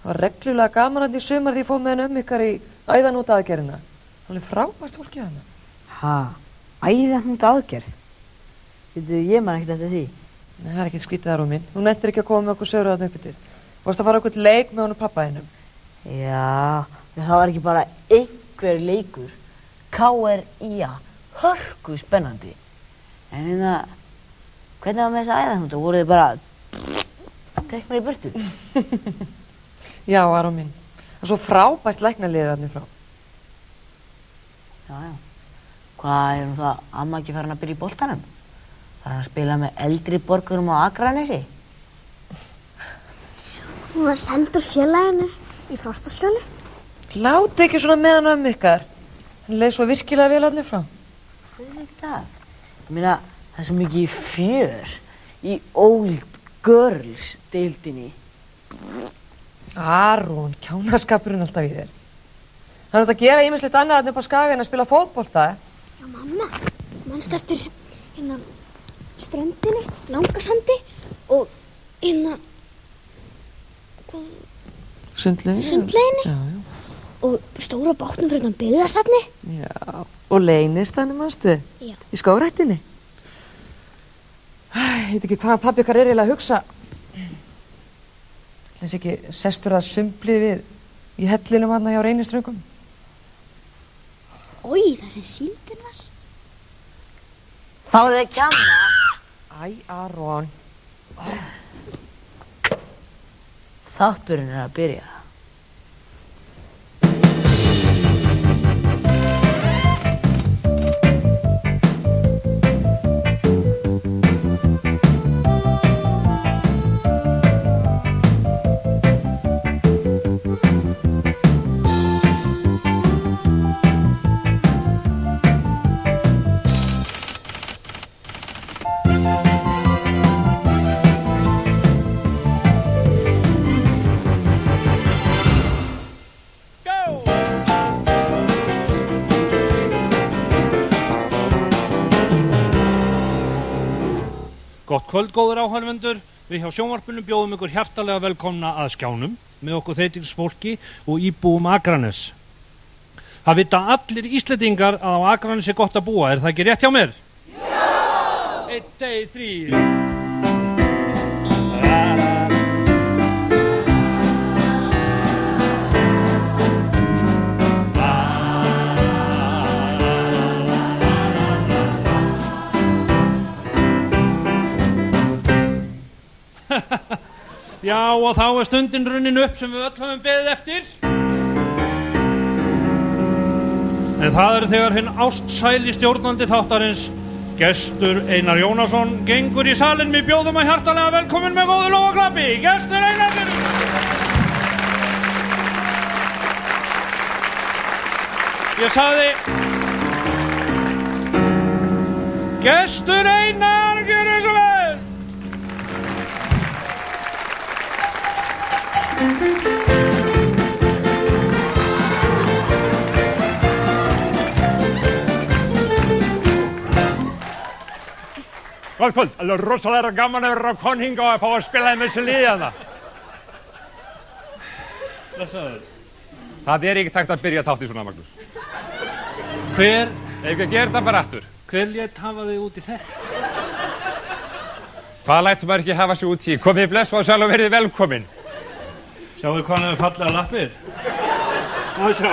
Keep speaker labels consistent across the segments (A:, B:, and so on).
A: Það var reglulega gaman hann í sumar því ég fór með henni ykkar í æðanúta aðgerðina. Það er frábært fólkið hana.
B: Ha, æðanúta aðgerð? Ég man ekkert eftir því.
A: Nei, það er ekkert skrítið þar minn. Þú nenntir ekki að koma með okkur sögur þarna upp yfir. Þú varst að fara okkur leik með honum pappa þínum.
B: Já, það var ekki bara einhver leikur. KR-IA, hörku spennandi. En hvernig var með þessa æðanúta? Voru þið bara teknar í burtu?
A: Já, Aron minn. Það er svo frábært læknaliðið þarna frá.
B: Já. Hvað er það amma ekki farin að byrja í boltanum? Það er að spila með eldri borgurum á Akranesi.
C: Hún var seld úr félaginu í Frostaskjóli.
A: Láti ekki svona með hann ykkar. Hann leið svo virkilega vel þarna frá.
B: Hvað er það? Ég meina, það er svo mikið fjör í Old Girls deildinni.
A: Aron, kjánaskapurinn alltaf í þér. Það er að gera ýmislegt annað þarna upp á Skaga en að spila fótbolta.
C: Já, mamma, manstu eftir ströndinni, Langasandi og Sundlauginni.
A: Já.
C: Og stóra bátnum fyrir utan byggðasafni.
A: Já, og Leynistanum, manstu?
C: Já.
A: Í skógræktinni. Ég veit ekki hvað pabbi okkar er eiginlega að hugsa. Þessi ekki sestur að sumplið við í hellinum hann hjá Reyniströngum.
C: Ói, það sem síldin var.
B: Fáðu þið kjanna.
A: Æ, Aron.
B: Þátturinn er að byrja.
D: Gott kvöld, góðir áhorfendur. Við hjá sjónvarpinu bjóðum ykkur hjartalega velkomna að skjánum með okkur þeytingsfólki og íbúum Akranes. Það vita allir Íslendingar að á Akranes er gott að búa, er það ekki rétt hjá mér? Já! 1, 2, 3. Já, og þá er stundin runnin upp sem við öll höfum beðið eftir. En það er þegar hinn ástsæli stjórnandi þáttarins, Gestur Einar Jónasson, gengur í salinn. Við bjóðum að hjartalega velkomin með góðu lófaklappi. Gestur Einar! Ég sagði... Gestur Einar, gjörðu svo vel!
E: Gott kvöld, alveg rosalega gaman að vera á konning og að fá að spila með þessu liðana.
D: Blessaður.
E: Það er ekki takt að byrja þátt í svona, Magnús.
D: Hver?
E: Ekki að gera það bara aftur.
D: Hver lét hafa þig út í þetta?
E: Hvað lætur maður ekki hafa sig út í? Komið bless og sæl og verið velkomin.
D: Sjáu hvað hann hefur fallega lappir? Má sjá.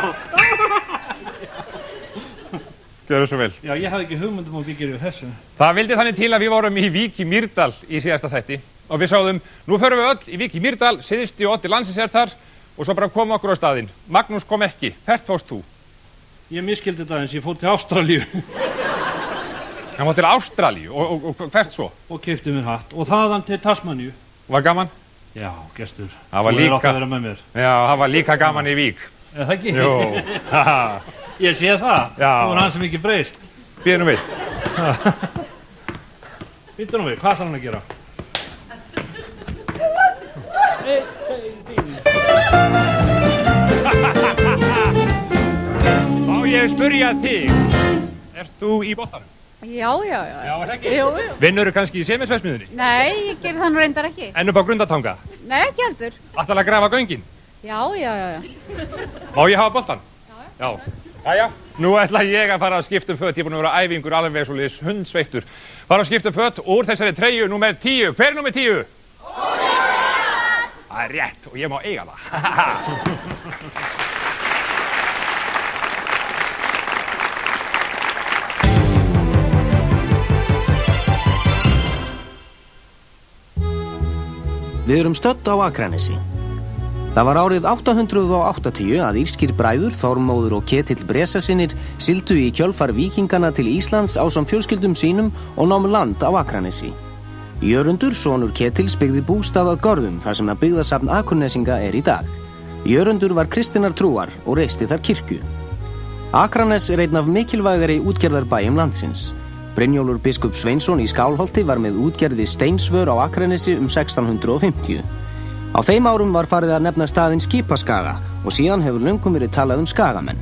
E: Gjörðu svo vel.
D: Já, ég hafði ekki hugmyndum að byggja yfir þessu.
E: Það vildi þannig til að við vorum í Vík í Mýrdal í síðasta þætti og við sáðum, nú förum við öll í Vík í Mýrdal, Syðsti og Oddi landsins er þar og svo bara koma okkur á staðinn. Magnús kom ekki. Hvert fórst þú?
D: Ég miskildi þetta eins, ég fór til Ástralíu.
E: Hann fór til Ástralíu og hvert svo?
D: Og keypti mér hatt og þaðan til Tasmaníu.
E: Var gaman?
D: Já, Gestur.
E: Það var
D: þú
E: líka...
D: átt að vera með mér.
E: Já, það var líka gaman í Vík.
D: Er það ekki?
E: Jú.
D: Ég sé það.
E: Já.
D: Þú er hann sem ekki breyst.
E: Býðum við.
D: Býttu nú við, hvað þarf hann að gera?
E: Má ég spyrja þig, ert þú í boltanum?
F: Já.
E: Já, er það ekki?
F: Jú.
E: Vinnurðu kannski í Semisversmiðunni?
F: Nei, ég geri það nú reyndar ekki.
E: En upp á Grundartanga?
F: Nei, ekki heldur.
E: Ætlarðu að grafa göngin?
F: Já.
E: Má ég hafa boltan? Já. Jæja, nú ætla ég að fara að skipta föt. Ég er búinn að vera æfingur alveg svoleiðis hundsveittur. Fara að skipta föt úr þessari treyju númer 10. Hver er númer 10? Það er rétt og ég má eiga það.
G: Við erum stödd á Akranesi. Það var árið 880 að írskir bræður, Þormóður og Ketill Bresasinir, sigldu í kjölfar víkingana til Íslands ásamt fjölskyldum sínum og námu land á Akranesi. Jörundur, sonur Ketils, byggði bústað að Görðum þar sem að byggðasafn Akurnesinga er í dag. Jörundur var kristinnar trúar og reisti þar kirkju. Akranes er einn af mikilvægari útgerðarbæjum landsins. Brynjólfur biskup Sveinsson í Skálholti var með útgerði steinsvör á Akranesi 1650. Á þeim árum var farið að nefna staðinn Skipaskaga og síðan hefur löngum verið talað skagamenn.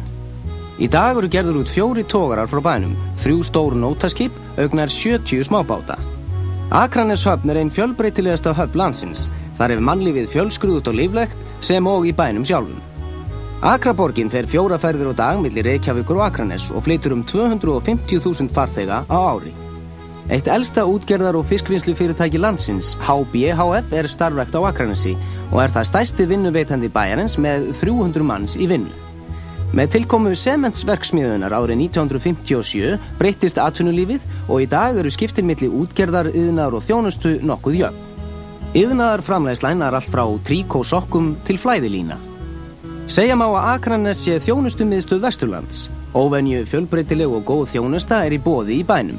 G: Í dag eru gerður út 4 togarar frá bænum, 3 stór nótaskip, auk nær 70 smábáta. Akraneshöfn er ein fjölbreytilegasta höfn landsins. Þar er mannlífið fjölskrúðugt og líflegt sem og í bænum sjálfum. Akraborgin fer 4 ferðir á dag milli Reykjavíkur og Akranes og flytur 250.000 farþega á ári. Eitt elsta útgerðar- og fiskvinnslufyrirtæki landsins, HBHF, er starfrækt á Akranesi og er það stærsti vinnuveitandi bæjarins með 300 manns í vinnu. Með tilkomu sementsverksmiðunar árið 1957 breyttist atvinnulífið og í dag eru skiptin milli útgerðar, iðnaðar og þjónustu nokkuð jöfn. Iðnaðarframleiðslan er allt frá tríkósokkum til flæðilína. Segja má að Akranes sé þjónustumiðstöð Vesturlands. Óvenju fjölbreytileg og góð þjónusta er í boði í bænum.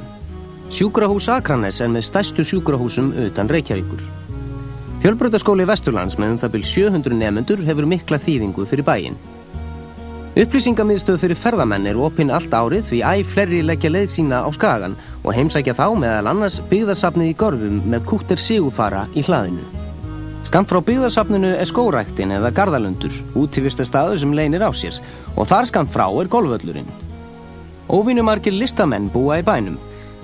G: Sjúkrahús Akranes er með stærstu sjúkrahúsum utan Reykjavíkur. Fjölbrautaskóli Vesturlands með það bil 700 nemendur hefur mikla þýðingu fyrir bæinn. Upplýsingamiðstöð fyrir ferðamenn er opin allt árið því æ fleiri leggja leið sína á Skagan og heimsækja þá meðal annars byggðasafnið í Görðum með Kútter Sigurfara í hlaðinu. Skammt frá byggðasafninu er skógræktin eða garðalundur, útivistarstaður sem leynir á sér, og þar skammt frá er golfvöllurinn. Óvenjumargir listamenn búa í bænum,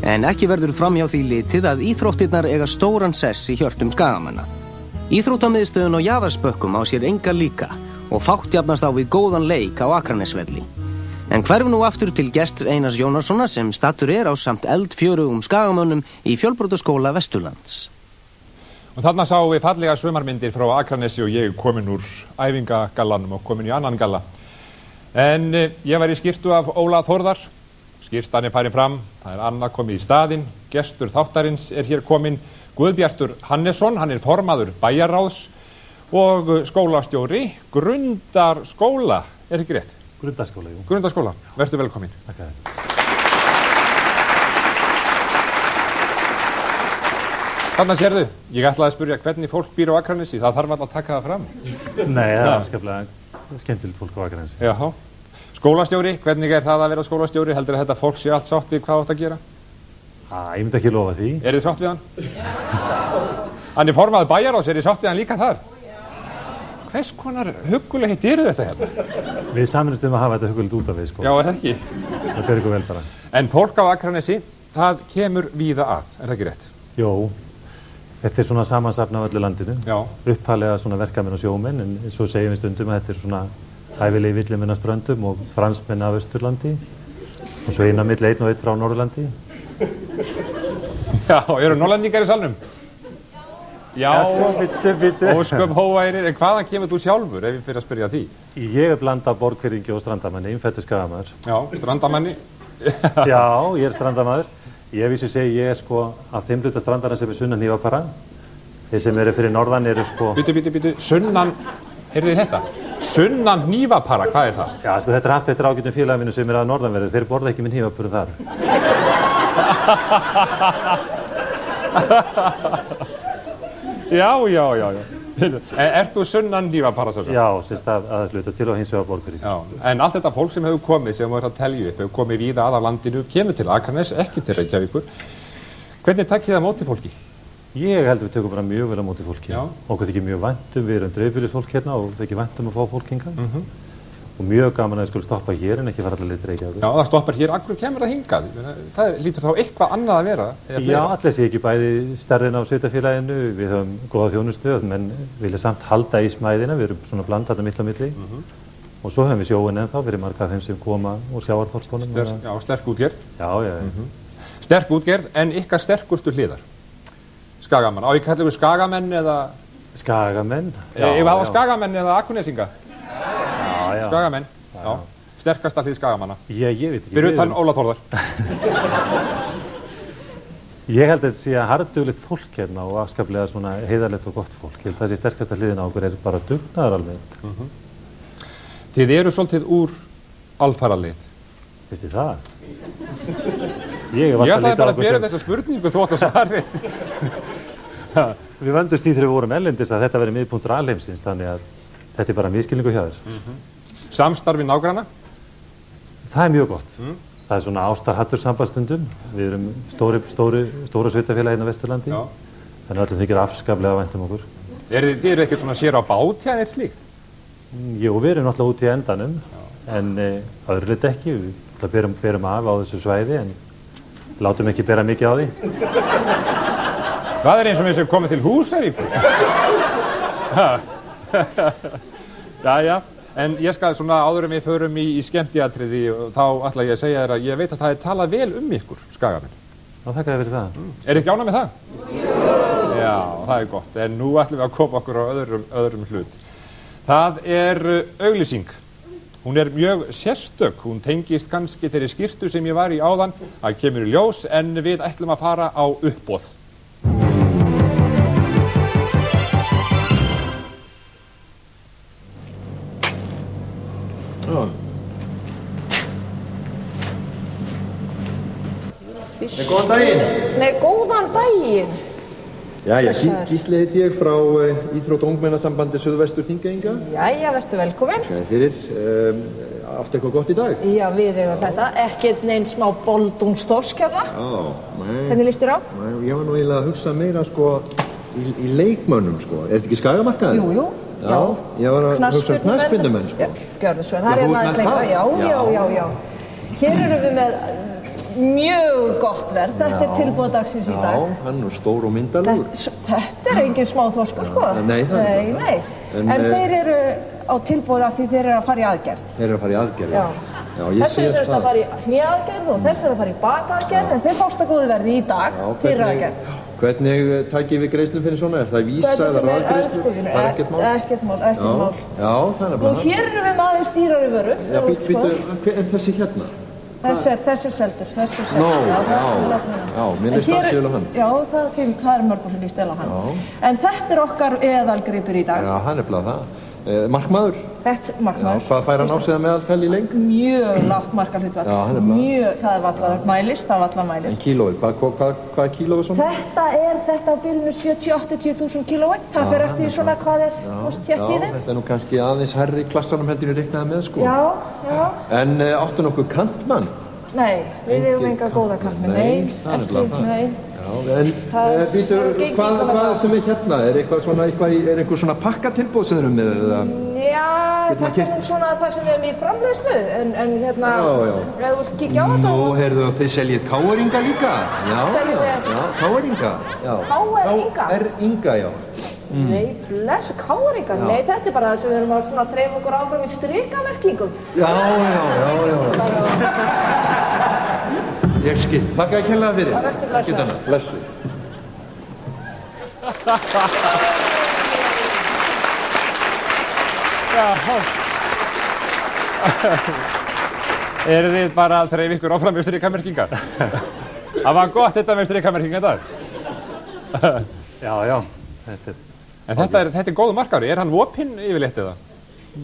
G: en ekki verður framhjá því litið að íþróttirnar eiga stóran sess í hjörtum skagamanna. Íþróttamiðstöðin á Jaðarsbökkum á sér enga líka og fátt jafnast á við góðan leik á Akranesvelli. En hverfum nú aftur til gests Einars Jónassonar sem stattur er á samt eldfjörugum skagamönnum í Fjölbrautaskóla Vesturlands.
E: Og þarna sáum við fallega sumarmyndir frá Akranesi og ég komin úr æfingagallanum og komin í annan galla. En ég var í skyrtu af Óla Þórðar. Skyrtan er farin fram, það er annað komið í staðinn. Gestur þáttarins er hér kominn Guðbjartur Hannesson, hann er formaður bæjarráðs og skólastjóri Grundarskóla, er ekki rétt?
H: Grundarskóla, jú.
E: Grundarskóla, vertu velkominn.
H: Takk að þér.
E: Þannig sérðu, ég ætlaði að spyrja hvernig fólk býr á Akranesi, það þarf alltaf að taka það fram.
H: Nei, það er afskaplega skemmtilegt fólk á Akranesi.
E: Jáhá. Skólastjóri, hvernig er það að vera skólastjóri? Heldur að þetta fólk sé allt sátt við hvað átt að gera?
H: Ég myndi ekki lofa því.
E: Er þið sátt við hann? Hann er formaður bæjarráðs, er þið sátt við hann líka þar? Hvers konar huggulegheit eru þetta hérna?
H: Við sameinumst að hafa þetta huggulegt út af við, sko.
E: Já, er það ekki?
H: Það ber ykkur vel bara.
E: En fólk á Akranesi, það kemur víða að, er það ekki rétt?
H: Jó, þetta er svona samansafn af öllu landinu.
E: Já.
H: Upphaflega svona verkamenn og sjómenn, en svo segjum við stundum að þetta er svona hæfilegi villimenn af Ströndum og fransmenn af Austurlandi og svo einn á milli einn og einn frá Norðurlandi.
E: Já, eru Norrlendingar í salnum? Já,
H: sko, bitte.
E: Ósköp hóværir, en hvaðan kemur þú sjálfur ef ég fyrir að spyrja því?
H: Ég er blanda af borgfirðingi og strandamanni, innfæddur skagamaður.
E: Já, strandamanni?
H: Já, ég er strandamaður. Ég vissi segi, ég er sko af þeim hluta strandarinn sem er sunnan Hnífapara. Þeir sem eru fyrir norðan eru sko...
E: Bíddu, sunnan, heyrðu þið þetta? Sunnan Hnífapara, hvað er það?
H: Já, sko þetta er haft eftir ágætum félaginu sem er að norðanverðu, þeir borða ekki með hnífapöru þar. Já. Ert þú sunnan Hnífapara svo? Já, sérst að hluta til og hins vegar borgfirðingi.
E: Já, en allt þetta fólk sem hefur komið, sem við erum að telja upp, hefur komið víða að landinu, kemur til Akranes, ekki til Reykjavíkur. Hvernig takkið það móti fólki?
H: Ég held við tökum bara mjög vel á móti fólki.
E: Já.
H: Okkur þykir mjög væntum, við erum dreifbýlisfólk hérna og þykir væntum að fá fólk hingað. og mjög gaman að það skulle stoppa hér en ekki fara allir til Reykjavíkur.
E: Já, það stoppar hér, akkur kemur það hingað? Það lítur þá eitthvað annað að vera?
H: Já, allir sé ekki bæði stærðin á sveitarfélaginu, við höfum góða þjónustu, menn vilja samt halda í smæðina, við erum svona blandað mitt á milli. Og svo höfum við sjóin ennþá fyrir marga af þeim sem koma úr sjávarþorpskonum.
E: Já, sterk útgerð.
H: Já.
E: Sterk útgerð, en ykkar sterkustu hliðar? Skagamenn. Á ég kallar við skagamenn eða?
H: Skagamenn?
E: Ég var á skagamenn eða akurnesinga?
H: Já.
E: Skagamenn, já. Sterkasta hlið skagamanna.
H: Ég veit ekki.
E: Fyrir utan Óla Þórðar.
H: Ég held að þetta sé að harðduglegt fólk hérna og afskaplega svona heiðarlegt og gott fólk. Ég held að þessi sterkasta hliðin á okkur bara dugnaðar alveg.
E: Þið eru svolítið úr alfaralið.
H: Veistu það?
E: Ég ætlaði bara að bera þessa spurningu þótt að svari.
H: Við vöndumst því þegar við vorum ellendis að þetta veri miðpunktur alheimsins, þannig að þetta er bara miskilningu hjá þér.
E: Samstarfi nágranna?
H: Það er mjög gott. Það er svona ástarhattur sambandstundum. Við erum stóra sveitafélagi hérna á Vesturlandi. Þannig að öllum þykir afskaplega vænt okkur.
E: Þið eru ekkert svona sér á bát hjá eitt slíkt?
H: Jú, við erum náttúrulega út í endanum, en öðrulit ekki. Við berum af á þessu svæði, en látum ekki bera mikið á því.
E: Það er eins og við sem komum til Húsavíkur. Jæja, en ég skal svona áður en við förum í skemmtiatriði og þá ætla ég að segja þér að ég veit að það er talað vel ykkur, skagamenn.
H: Já, þakka þér fyrir það.
E: Er þið ekki ánægð með það? Já, það er gott, en nú ætlum við að koma okkur á öðrum hlut. Það er auglýsing. Hún er mjög sérstök, hún tengist kannski þeirri skyrtu sem ég var í áðan, það kemur í ljós, en við ætlum að fara á uppboð.
F: Góðan daginn.
I: Nei, góðan daginn.
F: Jæja, Gísli heiti ég frá Íþrótt- og ungmennasambandi Suðvestur Þingeyinga.
I: Jæja, vertu velkominn.
F: Fyrir, áttu eitthvað gott í dag?
I: Já, við eigum þetta. Ekkert neinn smá boldungsþorsk hérna.
F: Já, nei.
I: Hvernig líst þér á?
F: Nei, ég var nú eiginlega að hugsa meira, sko, í leikmönnum, sko. Er þetta ekki skagamarkaður?
I: Jú.
F: Já, ég var að hugsa knattspyrnumenn, sko.
I: Já, gjörðu svo. Það er aðeins lengra. Já. Hér erum við með mjög gott verð. Þetta er tilboð dagsins í dag.
F: Já, hann er stór og myndarlegur.
I: Þetta er engin smá þorskur, sko.
F: Nei, það er það.
I: Nei. En þeir eru á tilboð af því þeir eru að fara í aðgerð.
F: Þeir eru að fara í aðgerð.
I: Já. Þessi er semst að fara í hnéaðgerð og þessi er að fara í bakaðgerð, en þeir fást að góðu verði í dag fyrir aðgerð.
F: Hvernig tækjum við greiðslum fyrir svona? Er það vísa eða raðgreiðslu? Það er ekkert mál? Ekkert mál. Já, það er bara.
I: Nú, hér erum við með aðeins dýrari vöru.
F: Já, býtu, en þessi hérna?
I: Þessi er seldur,
F: Nó, já, mér líst það vel á hann.
I: Já, það er mörgur sem líst vel á hann. En þetta er okkar eðalgripur í dag.
F: Já, hann er bara það. Markmaður?
I: Þetta er markmaður.
F: Já, hvað fær hann á sig að meðaltal í lengd?
I: Mjög lágt markarhlutfall.
F: Já, hann er bara.
I: Það er vallað mælist,
F: En kílóið, hvað er kílóið svona?
I: Þetta á bilinu 70-80.000 kílóið. Það fer eftir svona hvað er þétt í þeim.
F: Já, þetta er nú kannski aðeins herri klassanum heldur ég reiknaði með, sko.
I: Já.
F: En áttu nokkuð kantmann?
I: Nei, við eigum enga góða kantmenn. Nei, ekki.
F: En býtu, hvað ertu með hérna? Er einhver svona pakkatilboð sem þeir eru með?
I: Já, þetta er nú svona það sem við erum í framleiðslu, en hérna, ef þú vilt kíkja á þetta.
F: Nú, heyrðu, þið seljið K-ringa líka?
I: Seljið þið?
F: Já, K-ringa.
I: K-ringa?
F: K-ringa, já.
I: Nei, bless, K-ringa? Nei, þetta er bara þess að við erum að svona þreif okkur áfram í strikamerkingum.
F: Já. Ég skil. Þakka ekki hérlega fyrir.
I: Það verður blessaður.
F: Blessu.
E: Eru þið bara að þreif ykkur áfram með strikamerkingar? Það var gott þetta með strikamerkingar í dag.
H: Já.
E: En þetta er góðu markaður. Er hann opinn yfirleitt eða?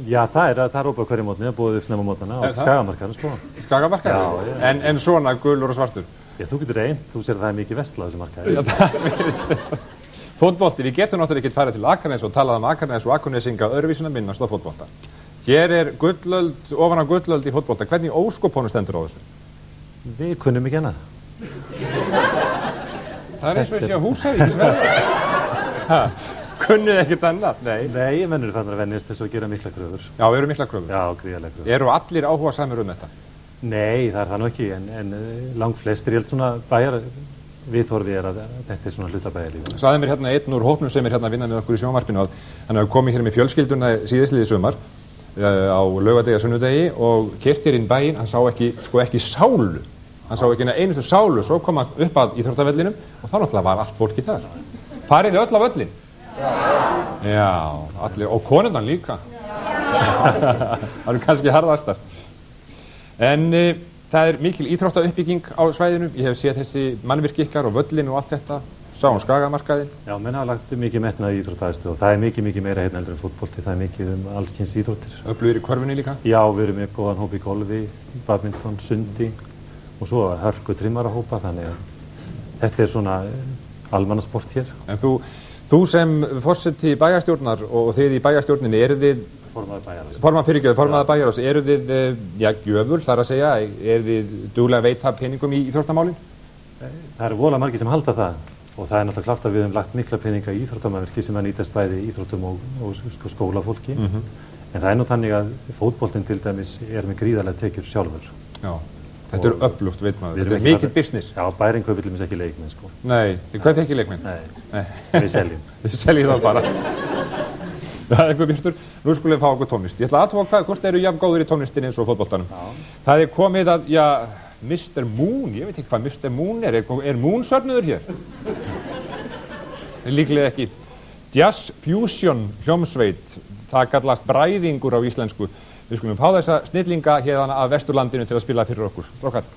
H: Já, það er opið hverju mótni, það er búið upp nefnum mótana á skagamarkaðinu, sko.
E: Skagamarkaðinu? En svona gulur og svartur?
H: Já, þú getur reynt, þú sér að það er mikið vestlað þessu markaði.
E: Já, það er verið. Fótbolti, við getum náttúrulega ekki farið til Akranes og talað Akranes og Akurnesinga öðruvísin að minnast á fótbolta. Hér er gullöld, ofan á gullöld í fótbolta. Hvernig óskopónu stendur á þessu?
H: Við kunnum ekki annað.
E: Það er eins og þessi á Húsavík í Sverige. Kunnið ekkert annað, nei.
H: Nei, menn eru þannig að venjast þess að gera mikla kröfur.
E: Já, eru mikla kröfur?
H: Já, gríðarlega kröfur.
E: Eru allir áhugasamir þetta?
H: Nei, það það nú ekki, en langt flestir, ég held svona bæjar viðhorfi að þetta svona hlutabæjarlíf.
E: Sagði mér hérna einn úr hópnum sem hérna að vinna með okkur í sjónvarpinu að hann hefði komið hér með fjölskylduna síðastliðið sumar á laugardegi og sunnudegi og keyrt hér inn bæinn, hann sá ekki sálu. Hann sá ekki einustu sálu, svo kom hann upp að íþróttavellinum og þá náttúrulega var allt fólki þar. Farið þið öll á völlin? Já, allir, og konundan líka. Það eru kannski harðastar. En það mikil íþróttauppbygging á svæðinu. Ég hef séð þessi mannvirki ykkar og völlin og allt þetta. Sáum Skagamarkaðinn.
H: Já, menn hafa lagt mikið metnað í íþróttaaðstöðu og það mikið meira hérna heldur en fótbolti. Það mikið allskyns íþróttir.
E: Öflugir í körfunni líka? Já,
H: við erum með góðan hóp í golfi, badminton, sundi og svo hörku trimmarahópa, þannig að þetta svona almannasport hér.
E: En þú sem forseti bæjarstjórnar og þið í bæjarstjórninni, eru þið formaður bæjarráðs, eru þið gjöful, þar að segja, eru þið duglega að veita peningum í íþróttamálin?
H: Það eru voðalega margir sem halda það og það náttúrulega klárt að við höfum lagt mikla peninga í íþróttamannvirki sem að nýtast bæði íþróttum og skólafólki. En það nú þannig að fótboltinn til dæmis með gríðarlega tekjur sjálfur.
E: Já. Þetta öflugt, veit maður. Þetta mikið business.
H: Já, bærin kaupir til dæmis ekki leikmenn, sko.
E: Nei, þið kaupir ekki leikmenn?
H: Nei, við seljum.
E: Þið seljum það bara. Það eitthvað Bjartur. Nú skulum við fá okkur tónlist. Ég ætla að athuga hvort eru jafn góðir í tónlistinni eins og fótboltanum. Það komið að, Mr. Moon, ég veit ekki hvað Mr. Moon er Moon söfnuður hér? Líklega ekki. Jazz Fusion hljómsveit, það kallast bræðingur á íslensku. Við skulum fá þessa snillinga hérna af Vesturlandinu til að spila fyrir okkur. Strákar.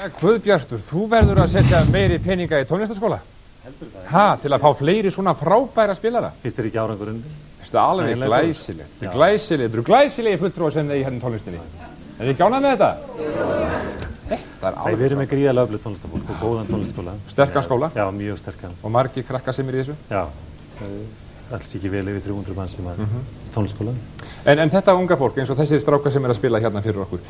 E: Guðbjartur, þú verður að setja meiri peninga í tónlistaskóla.
H: Heldur það?
E: Ha, til að fá fleiri svona frábæra spilara.
H: Finnst þér ekki árangurinn?
E: Þetta er alveg glæsilegt. Þetta er glæsilegt. Þetta eru glæsilegi fulltrúar sem í hérna tónlistinni. Er þið ánægð með þetta? Þetta er alveg.
H: Við erum með gríðarlega öflugt tónlistafólk og góðan tónlistaskóla.
E: Sterkan skóla?
H: Já, mjög sterkan.
E: Og margir krakkar sem í þessu?
H: Já, alls ekki vel yfir 300 mann sem er tónlistaskóla.
E: En þetta unga fólk, eins og þessi strákar sem að spila hérna fyrir okkur,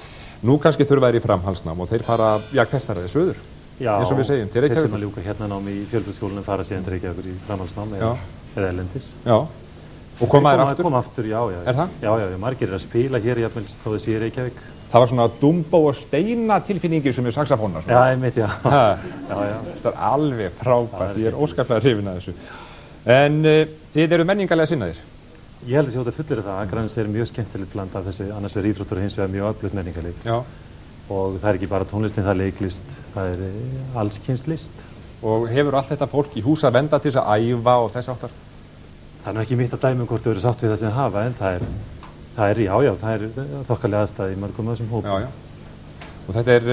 E: nú kannski þurfa þeir í framhaldsnám og þeir fara, já, hvert fara þeir söður?
H: Já,
E: eins og við segjum, til Reykjavíkur.
H: Þeir sem að ljúka hérna námi í fjölbrautaskólanum fara síðan til Reykjavíkur í framhaldsnám eða erlendis.
E: Já, og koma þeir aftur?
H: Koma aftur, já.
E: Er það?
H: Já, margir að spila hér jafnvel þó þess í Reykjavík.
E: Það var svona Dumbo og Steina tilfinningi sem er saxafónar.
H: Já, einmitt, já.
E: Þetta er alveg frábært, ég er óskaplega hrifinn af þessu. En þið eru menningarlega sinnaðir?
H: Ég held að ég hóta fullir það. Akranes er mjög skemmtilegt bland af þessu, annars vegar íþróttur og hins vegar mjög öflugt menningarlíf.
E: Já.
H: Og það er ekki bara tónlistin, það er leiklist, það er alls kyns list.
E: Og hefur allt þetta fólk í hús að venda til þess að æfa og þess áttar? Það
H: er nú ekki mitt að dæmi hvort þau eru sátt við það sem hafa, en það er þokkalega aðstæði í mörgum af þessum hópum.
E: Já. Og þetta er,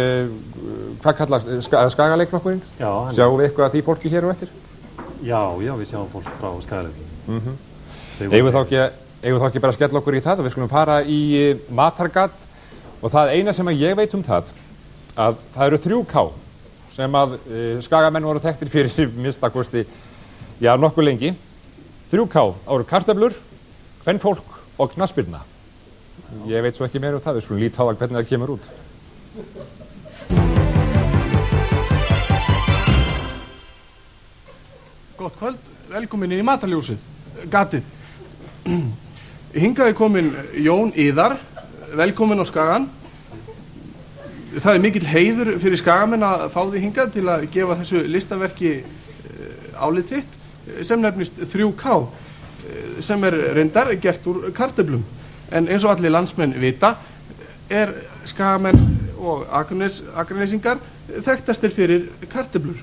E: hvað kallast, Skagaleikflokkurinn?
H: Já.
E: Sjáum við eitthvað af því fólki hér og eftir?
H: Já, við sjáum fólk frá Skagaleikflokkurinn.
E: Eigum þá ekki bara að skella okkur í það og við skulum fara í matargat. Og það eina sem ég veit það, að það eru 3K sem að Skagamenn voru þekktir fyrir minnstakosti, já, nokkuð lengi. 3K, það voru kartöflur, kvenfólk og knattspyrna. Ég veit svo ekki meira það, við skulum líta á það hvernig það kemur út.
J: Gott kvöld, velkomin í matarljósið, gatið. Hingað er komin Jón Íðar. Velkomin á Skagan. Það er mikill heiður fyrir Skagamenn að fá þig hingað til að gefa þessu listaverki álit þitt sem nefnist 3K sem er reyndar gert úr kartöflum. En eins og allir landsmenn vita er Skagamenn og Akranesingar þekktastir fyrir kartöflur.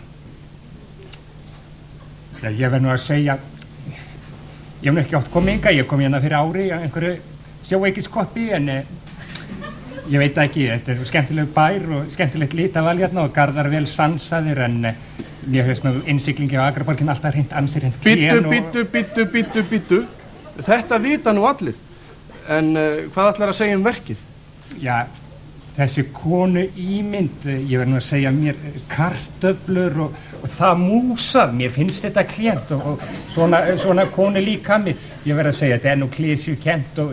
K: Ég verð nú að segja, ég hef nú ekki oft komið hingað, ég kom hérna fyrir ári á einhverju sjóveikiskoppi en ég veit ekki, þetta er skemmtileg bær og skemmtilegt litaval hérna og garðar vel sansaðir en ég höfst með innsiglingi á Akraborgin alltaf hreint ansir hreint klén og...
J: Bíddu, þetta vita nú allir, en hvað ætlar að segja verkið?
K: Já, þessi konu ímynd, ég verð nú að segja mér kartöflur og það músað, mér finnst þetta klént og svona konu líka mér, ég verð að segja, þetta er nú klísjukent og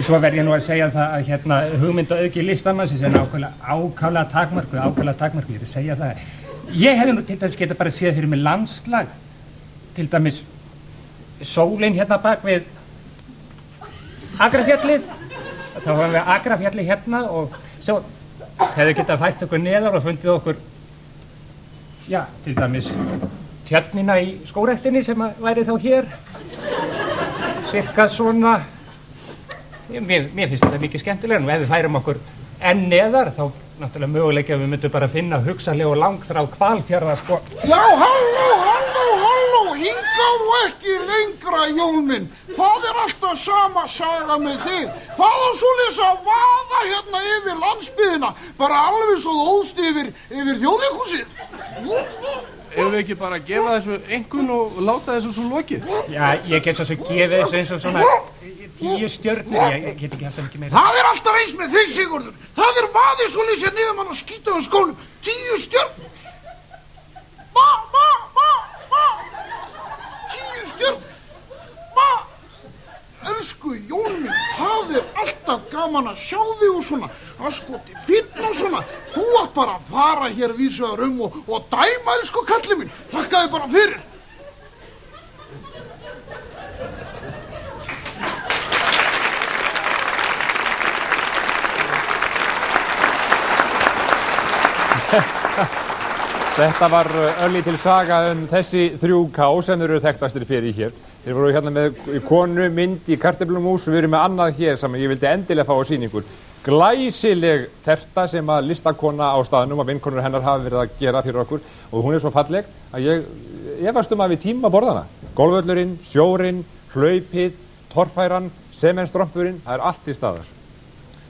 K: svo verð ég nú að segja það að hérna hugmyndaauðgi listamannsins er ákaflega takmarkuð, ég er að segja það. Ég hefði nú til dæmis geta bara séð fyrir mig landslag, til dæmis sólin hérna bak við Akrafjallið, þá höfum við Akrafjallið hérna og svo hefði geta fært okkur neðar og fundið okkur, já, til dæmis tjörnina í skógræktinni sem væri þá hér, cirka svona. Mér finnst þetta mikið skemmtilega og ef við færum okkur enn neðar þá náttúrulega möguleika við myndum bara finna hugsanlega og langþráð Hvalfjarðar sko.
L: Já, halló, hingað og ekki lengra, Jón minn. Það er alltaf sama saga með þig. Það er svoleiðis að vaða hérna yfir landsbyggðina, bara alveg svo óðst yfir Þjóðleikhúsið.
J: Ef við ekki bara gefa þessu einkunn og láta þessu svo lokið?
K: Já, ég get svo gefið þessu eins og svona 10 stjörnur, ég get ekki haft það mikið meira.
L: Það er alltaf eins með þig, Sigurður. Það er vaðið svoleiðis að niður mann að skýta á skónum. 10 stjörnur. 10 stjörnur. Elsku Jón minn, það er alltaf gaman að sjá þig og svona, að skoti fínn og svona. Þú átt bara að fara hér vísvegar og dæma, elsku kallið minn. Þakka þig bara fyrir.
E: Þetta var örlítil saga þessi 3K sem eru þekktastir fyrir hér. Þeir voru hérna með konu mynd í kartöflumús, við erum með annað hér sem ég vildi endilega fá á sýningur. Glæsileg terta sem að listakona á staðnum og vinkonur hennar hafa verið að gera fyrir okkur og hún er svo falleg að ég efast að við tíma borðana. Golfvöllurinn, sjórinn, hlaupið, torfæran, sementstrompurinn, það er allt í staðar.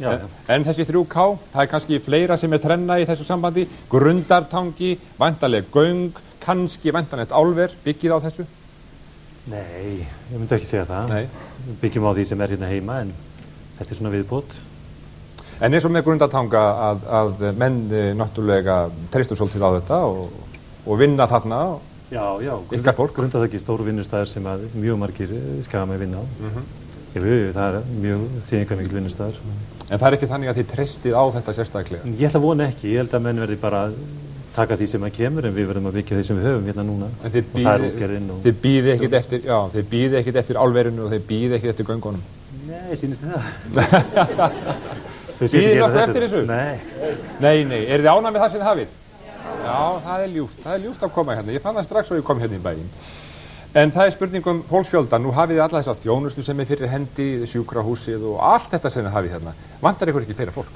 H: Já.
E: En þessi 3K, það kannski fleira sem trenna í þessu sambandi, Grundartangi, væntanleg göng, kannski væntanlegt álver, byggið á þessu?
H: Nei, ég myndi ekki segja það.
E: Nei.
H: Byggjum á því sem hérna heima, en þetta svona viðbót.
E: En eins og með Grundartanga að menn náttúrulega treystu svolítið á þetta og vinna þarna.
H: Já,
E: ykkar fólk.
H: Grundartangi stóru vinnustæðar sem að mjög margir skagamenn vinna á. Það er mjög þýðingarmikil vinnustæðar.
E: En það er ekki þannig að þið treystið á þetta sérstaklega?
H: Ég ætla að vona ekki. Ég held að menn verði bara taka því sem að kemur, en við verðum að byggja því sem við höfum hérna núna.
E: En þið bíði ekkert eftir álverinu og þið bíði ekkert eftir göngunum?
H: Nei, sýnist það.
E: Bíðið nokkuð eftir þessu?
H: Nei.
E: Nei. Er þið ánægð með það sem þið hafið? Já, það er ljúft. Það er ljúft að koma hérna. Ég fann það strax og ég kom hérna í bæinn. En það er spurning fólksfjölda. Nú hafið þið alla þessa þjónustu sem er fyrir hendi, sjúkrahúsið og allt þetta sem þið hafið hérna. Vantar ykkur ekki fleira fólk?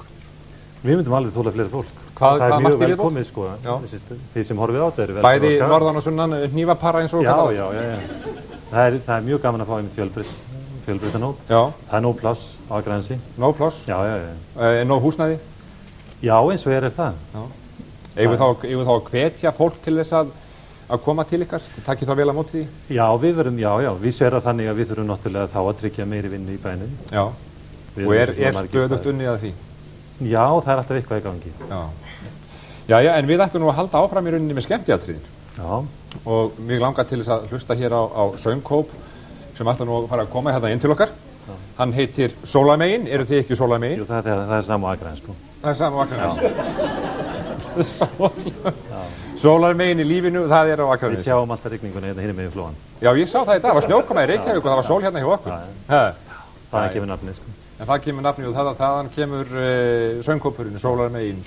H: Við myndum alveg þola fleira fólk.
E: Hvað
H: það er mjög
E: viðbót?
H: velkomið, sko. Þeir sem horfið á þetta eru velkomið.
E: Bæði norðan og sunnan hnífapara eins og hvað?
H: Já. Það er mjög gaman að fá einmitt fjölbreyttan hóp.
E: Já.
H: Það er nóg pláss á Akranesi.
E: Nóg pláss?
H: Já.
E: Nóg húsnæði?
H: Já, eins og er það.
E: Já. Eigum við þá að hvetja fólk til þess að koma til ykkar? Takkið þá vel á móti því?
H: Já, við verðum, við sér að þannig að við þurfum náttúrulega þá að tryggja meiri vinnu í bænum.
E: Já. Og er stöðugt unnið að því? Já,
H: það er alltaf eitthvað í gangi.
E: Já, en við ættum nú að halda áfram í rauninni með skemmtiatriðin.
H: Já.
E: Og mig langar til þess að hlusta hér á söngkóp sem ættum nú að fara að koma hérna inn til okkar. Já. Hann heitir Sólamegin. Eru þið ekki Sólamegin?
H: Jú, það er sama á Akranesi, sko.
E: Það er sama á Akranesi. Sólarmegin í lífinu, það er á Akranesi.
H: Við sjáum alltaf rigninguna hérna hinum megin flóan.
E: Já, ég sá það í dag. Það var snjókoma í Reykjavík og það var sól hérna hjá okkur.
H: Það kemur nafnið, sko.
E: En það kemur nafnið og þaðan kemur söngkópurinn Sólarmegin.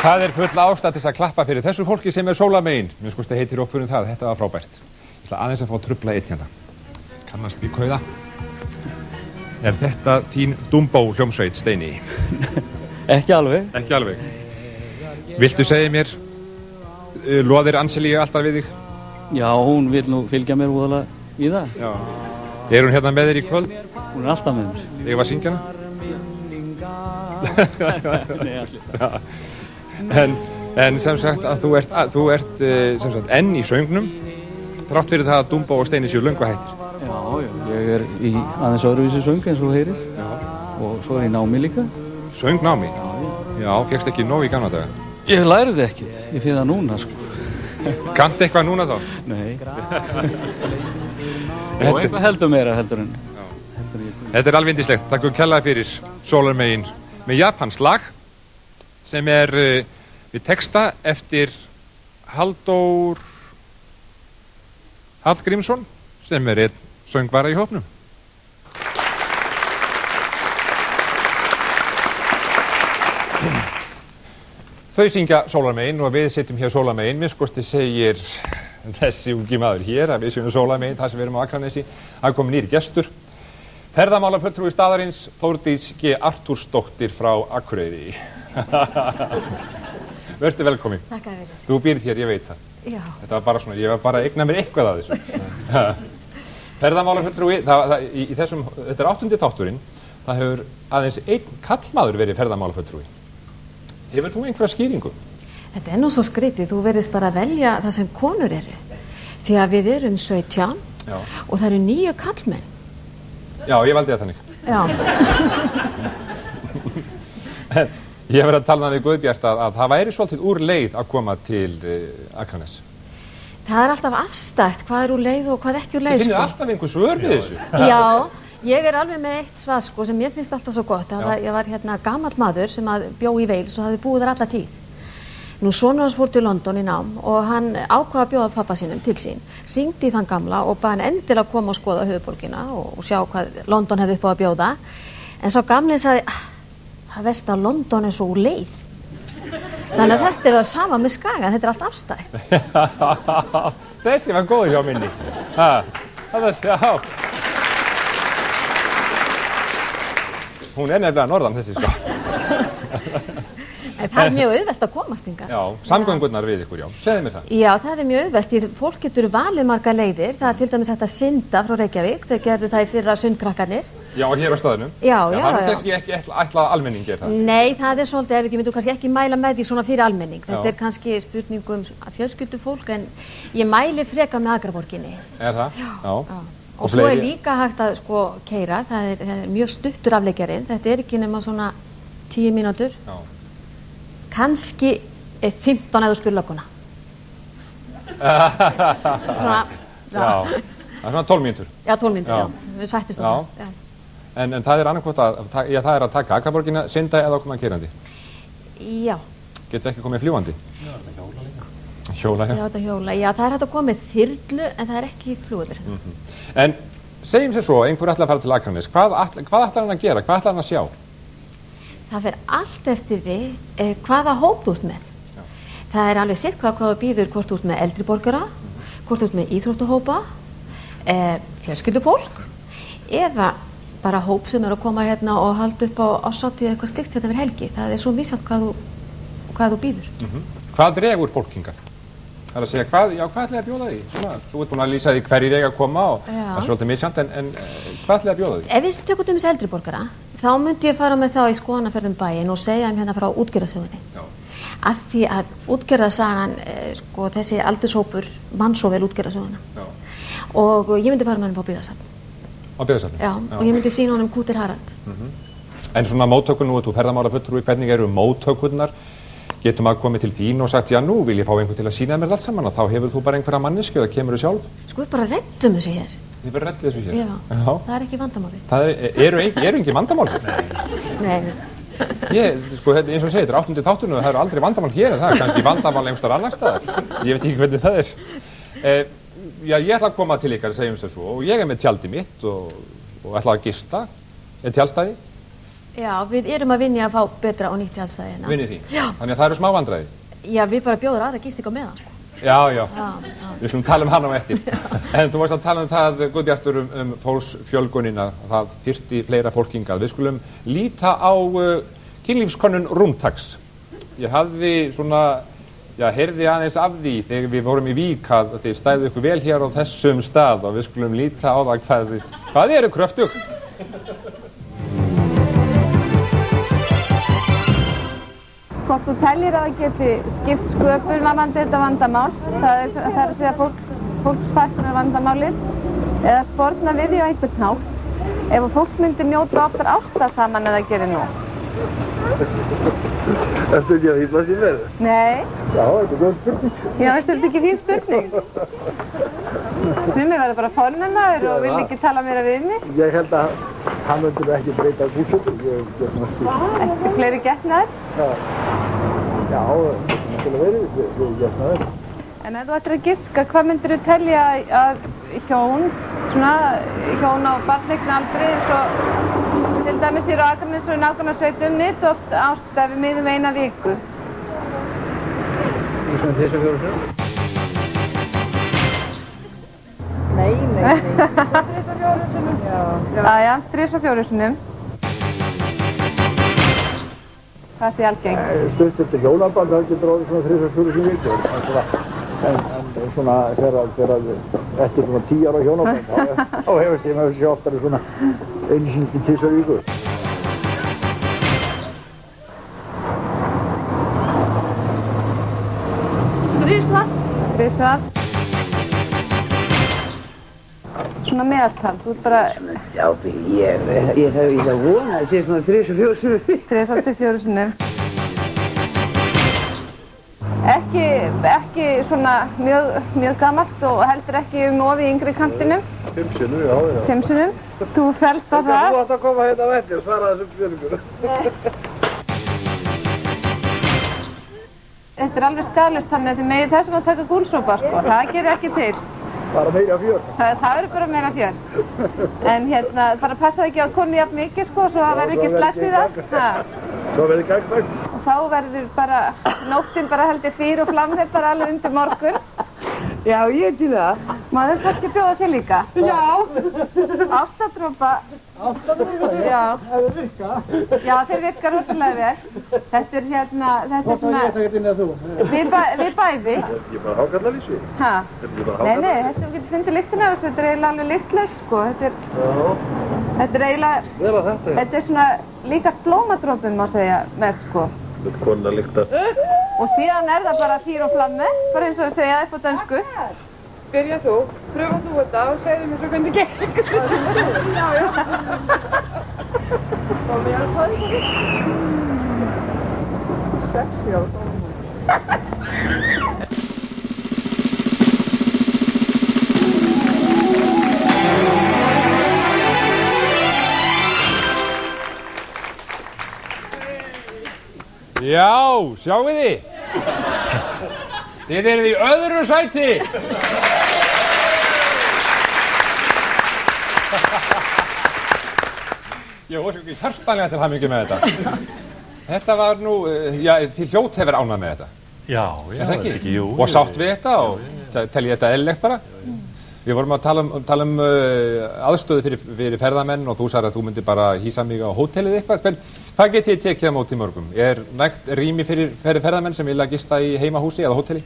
E: Það full ástæða til þess að klappa fyrir þessu fólki sem sólamegin. Mér skoðst að heitir okkur það, þetta var frábært. Ég ætla aðeins að fá að trufla eitt hérna. Kannast við kauða. Þetta þín Dumbo hljómsveit, Steini?
M: Ekki alveg.
E: Ekki alveg. Viltu segja mér, loðir Anselía alltaf við þig?
M: Já, hún vil nú fylgja mér úðalega í það.
E: Já. Hún hérna með þér í kvöld?
M: Hún alltaf með mér.
E: Ég var að syngja hana?
M: Nei, allir.
E: En sem sagt að þú ert sem sagt enn í söngnum þrátt fyrir það að Dumbo og Steini séu löngu hættir.
M: Já, ég í aðeins öðruvísi söng eins og þú heyrir. Já. Og svo ég í námi líka.
E: Söngnámi? Já, fékkst ekki nóg í gamla daga?
M: Ég læriði ekkert, ég finn það núna sko.
E: Kanntu eitthvað núna þá?
M: Nei. Og eitthvað heldur meira heldur en.
E: Þetta alveg yndislegt, takk kærlega fyrir Sólarmegin með japans lag sem við texta eftir Halldór Hallgrímsson sem einn söngvara í hópnum. Þau syngja Sólarmegin og við sitjum hér Sólarmegin. Mér skoðst segir þessi ungi maður hér að við séum Sólarmegin þar sem við erum á Akranesi. Það kom nýr gestur. Ferðamálafulltrúi staðarins Þórdís G. Artúrsdóttir frá Akureyri. Vertu velkomin.
N: Takk að þér.
E: Þú býrð hér, ég veit það.
N: Já.
E: Þetta var bara svona, ég var bara að eigna mér eitthvað að þessu. Ferðamálafulltrúi, þetta 8. þátturinn, það hefur aðeins einn karlmaður verið ferðamálafulltrúi. Hefur þú einhverja skýringu?
N: Þetta nú svo skrítið, þú verðist bara að velja það sem konur eru. Því að við erum 17 og það eru 9 karlmenn.
E: Já, ég valdi það þannig.
N: Já.
E: Ég hef verið að tala við Guðbjart að það væri svolítið úr leið að koma til Akranes.
N: Það er alltaf afstætt hvað er úr leið og hvað ekki úr leið.
E: Þið finnir alltaf einhver svör við þessu.
N: Já, ég er alveg með eitt svar sko sem ég finnst alltaf svo gott. Ég var hérna gamall maður sem bjó í Wales og hafði búið þar alla tíð. Nú sonur hans fór til London í nám og hann ákvað að bjóða pappa sínum til sín. Hringdi í þann gamla og bað hann endilega koma og skoða höfuðborgina og sjá hvað London hefði upp á að bjóða. En sá gamli sagði, það verst að London er svo úr leið. Þannig að þetta er það sama með Skaga, þetta er allt afstætt.
E: Þessi var góður hjá minni. Já. Hún er nefnilega norðan þessi sko.
N: En það er mjög auðvelt að komast hingað.
E: Já, samgöngurnar við ykkur, já. Segðu mér það.
N: Já, það er mjög auðvelt, því fólk getur valið marga leiðir. Það er til dæmis hægt að synda frá Reykjavík, þau gerðu það í fyrra sundkrakkarnir.
E: Já, hér á staðnum.
N: Já.
E: Það er kannski ekki ætlað almenning er það.
N: Nei, það er svolítið erfitt, ég myndur kannski ekki mæla með því svona fyrir almenning. Þetta er kannski spurning fjölskyldufólk, en ég mæli freka með Akraborginni.
E: Er það?
N: Já. Og svo er líka hægt að keyra, það er mjög stuttur afleggjarinn, þetta er ekki nema svona 10 mínútur. Kannski 15 eða spurlökunna. Svona,
E: já. Það er svona 12 mínútur.
N: Já, 12 mínútur, já. Við sættist á það.
E: En það er annarkvort það er að taka Akraborgina, synda eða koma keyrandi?
N: Já.
E: Getur ekki komið fljúandi?
N: Já, þetta hjóla líka.
E: Hjóla, já.
N: Já, þetta hjóla. Já, það er hægt að koma með þyrlu, en það er ekki flugvöllur.
E: En segjum sér svo, einhver ætlar að fara til Akranes. Hvað ætlar hann að gera? Hvað ætlar hann að sjá?
N: Það fer allt eftir því hvaða hóp þú ert með. Það er alveg sitt hvað þú býður, hvort þú ert með eldri borgara, hvort þú ert með íþróttahópa, fjölskyldufólk eða bara hóp sem er að koma hérna og halda upp á árshátíð eitthvað slíkt hérna fyrir helgi. Það er svo misjafnt hvað þú býður.
E: Hvað dregur fólk hingað? Það er að segja, hvað ætlaði að bjóða því? Þú ert búin að lýsa því hverjir eiga að koma og það er svolítið misjafnt, en hvað ætlaði að bjóða því?
N: Ef við tökum þessi eldri borgara, þá myndi ég fara með þá í skoðanaferð bæinn og segja hérna frá útgerðarsögunni. Af því að útgerðarsagan, þessi aldurshópur mann svo vel útgerðarsöguna. Og ég myndi fara með hann á byggðarsafn.
E: Á byggðarsafn?
N: Já, og ég myndi sýna honum Kútir Harald.
E: En svona móttökun, nú ert þú ferðamálafulltrúi, hvernig eru móttökurnar? Getur maður komið til þín og sagt, já nú vil ég fá einhvern til að sýna mér allt saman og þá hefur þú bara einhverja mannesku eða kemur þú sjálf?
N: Sko við bara reddum þessu hér.
E: Þið bara reddið þessu hér?
N: Já, það er ekki vandamáli.
E: Það eru ekki vandamál hér?
N: Nei.
E: Sko eins og segir, þetta er 8. þátturinn og það eru aldrei vandamál hér en það er kannski vandamál einhverstaðar annars staðar. Ég veit ekki hvernig það er. Já, ég ætla að koma til ykkar, segjum þess að svo og ég er með tjaldið mitt og ætla að gista. Er tjaldstæði?
N: Já, við erum að vinja að fá betra og nýtt tjaldsvæði hérna.
E: Vinnið því?
N: Já.
E: Þannig að það eru smá vandræði?
N: Já, við bara bjóðum aðra gisting á meðan, sko.
E: Já. Við skulum tala hana á eftir. En þú varst að tala það, Guðbjartur, fólksfjölgunina, það þyrfti fleira fólk hingað. Við skulum líta á kynlífskönnun Rúmtaks. Ég hafði svona, heyrði aðeins af því þegar við vorum í Vík að þið stæðu ykkur vel hér á þessum stað og við skulum líta á það hvað eru kröftug.
O: Hvort þú tellir að það geti skipt sköpun varðandi þetta vandamál, það er að segja fólksfækkunar vandamálið, eða sporna við því á einhvern hátt, ef fólk myndir njóta oftar ástar saman en það gerir nú.
P: Ertu ekki að hýtla sér með það?
O: Nei.
P: Já, þetta er góð spurning.
O: Já, veistu, þetta ekki fín spurning. Sumir verður bara fornennaður og vil ekki tala meira við mig.
P: Ég held að hann myndir ekki breyta búsetu.
O: Ekki fleiri getnaður?
P: Já, þetta er náttúrulega verið við getnaður.
O: En ef þú ættir að giska, hvað myndir þú telja að hjón á barneignaldri eins og til dæmis eru Akranes og nágrannasveitum nytu oft ást ef við miðum eina viku?
P: Í svona 3-4 sinnum?
O: Nei. 3-4 sinnum? Já, 3-4 sinnum. Það sé algengt.
P: Stutt eftir hjónaband, það getur orðið svona 3-4 sinnum viku. En svona þegar eftir svona 10 ára hjónaband, þá hefast ég með þessi oftari svona einu sinni til 2 viku.
O: Þrisvar. Svona meðaltal, þú ert bara...
B: Já, ég það vona að það sé svona 3-4 sinnum.
O: 3-4 sinnum. Ekki svona mjög gamalt og heldur ekki of í yngri kantinum.
P: 5 sinnum, já.
O: 5 sinnum. Þú fellst á það.
P: Þú átt að koma hérna á eftir og svara þessum spurningur.
O: Þetta er alveg skaðlaust þannig að þið megið þessum að taka gúlsopa, sko. Það gerir ekki til.
P: Bara meira fjör.
O: Það eru bara meira fjör. En hérna, bara passaði ekki á konu jafn mikið, sko, svo það verður ekki sless í það.
P: Svo verður gagnsætt.
O: Og þá verður bara, nóttin bara heldur fyr og flamðir bara alveg undir morgun. Já, ég til það. Maður kannski bjóða til líka. Já. Ástadrópa. Ástadrópa? Já. Það virka? Já, þeir virka rosalega vel. Þetta er hérna, þetta er svona... Það er ekki inn að þú. Við bæði.
P: Þetta er ekki bara hákallalísi?
O: Hæ?
P: Þetta er ekki bara hákallalísi?
O: Nei, þetta getur fundið lyktina af þessu. Þetta er eiginlega alveg lyktlaust, sko. Þetta er eiginlega... Þetta er svona líkast blómadrópum, má segja, með, sko.
P: Þetta er konin að lykta.
O: Og síðan er það bara fyr og flammi, bara eins og að segja upp á dönsku. Byrja þú, pröfa þú þetta og segðu mér svo hvernig gekk. Já. Og mér er það sexy á það.
E: Já, sjáu þið. Þið eruð í öðru sæti. Ég óska ekki hjartanlega til hamingju með þetta. Þetta var nú, þið hljót hefur ánað með þetta.
H: Já,
E: er það ekki? Jú. Og sátt við þetta og tel ég þetta eðlilegt bara. Við vorum að tala um aðstöðu fyrir ferðamenn og þú sagði að þú myndir bara hýsa mig á hótelið eitthvað. Hvað getið þið tekið á móti mörgum? Er nægt rými fyrir ferðamenn sem vilja gista í heimahúsi eða hóteli?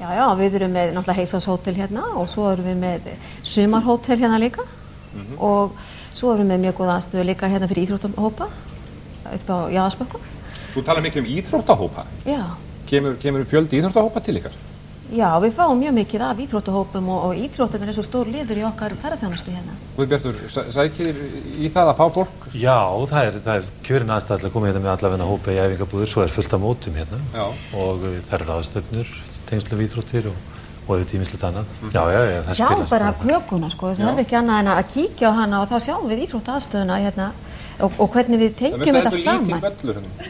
N: Já, við erum með náttúrulega heilsánshótel hérna og svo erum við með sumarhótel hérna líka og svo erum við með mjög góða aðstöðu líka hérna fyrir íþróttahópa upp á Jaðarsbökkum.
E: Þú tala mikið um íþróttahópa?
N: Já.
E: Kemur fjöldi íþróttahópa til ykkar?
N: Já, við fáum mjög mikið af íþróttahópum og íþróttin er svo stór liður í okkar ferðarþjónustu hérna.
E: Guðbjartur, sækir í það að fá fólk?
H: Já, það er kjörin aðstæða til að koma hérna með allavegna hópa í æfingabúðir, svo er fullt af mótum hérna. Já. Og það eru ráðstöfnur, tengslu við íþróttir og yfir tímislegt annað. Já, það
N: spilast. Sjá bara kökuna, sko, það er ekki annað en að kíkja á hana og þá sjáum við íþróttaaðstöðuna hérna og hvernig við tengjum þetta saman.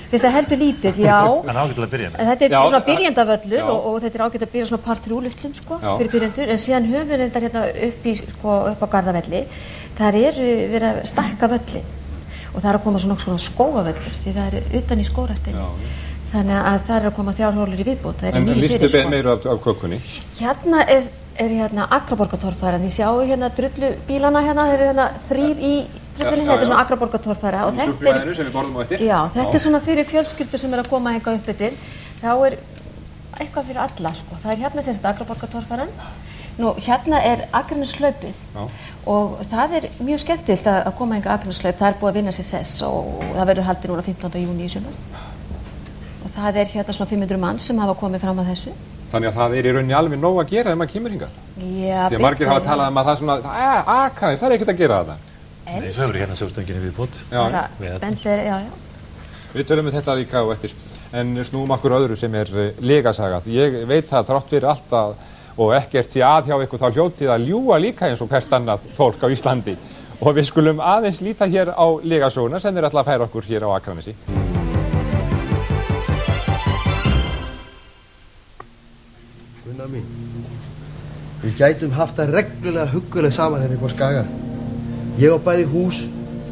N: Finnst það heldur lítill, já.
H: En ágætilega að byrja með.
N: Þetta er svona byrjandavöllur og þetta er ágætt að byrja svona par 3 litlum, sko, fyrir byrjandur. En síðan höfum við þetta hérna upp á Garðavelli. Þar er verið að stækka völlin. og það að koma svona skógavöllur því það utan í skógræktinni. Þannig að það að koma 3 holur í viðbót. Það
E: En listu meira af kökunni?
N: Hérna er Akraborgartorfæra. Þið sjáu hérna drullubílana hérna, þeir eru 3 í drullunni, þetta svona Akraborgartorfæra.
E: Súkkulaðinu sem við borðum á eftir.
N: Já, þetta svona fyrir fjölskyldur sem að koma hingað upp eftir. Þá eitthvað fyrir alla, sko. Það hérna sem sagt Akraborgartorfæran. Nú, hérna Akraneshlaupið og það mjög skemmtilegt að koma hingað Akraneshlaup. Það búið að vinna sér sess og það verður haldið núna 15. júní í sumar. Og það hérna svona 500 manns sem hafa komið fram að þessu.
E: Þannig að það í rauninni alveg nóg að gera ef maður kemur hingað.
N: Já,
E: því að margir hafa talað að það svona, Akranes, það ekkert að gera þetta.
H: Nei, það verður hérna sjóstöngin viðbót.
E: Við tölum við þetta líka á eftir. En snúum okkur öðru sem legasaga. Ég veit það þrátt fyrir allt og ekkert sé að hjá ykkur þá hljótið að ljúga líka eins og hvert annað fólk á Íslandi. Og við skulum aðeins líta hér á legasöguna sem ætla að færa okkur hér á Akranesi.
Q: Gunnar mín, við gætum haft það reglulega huggulega saman hérna upp á Skaga. Ég á bæði hús,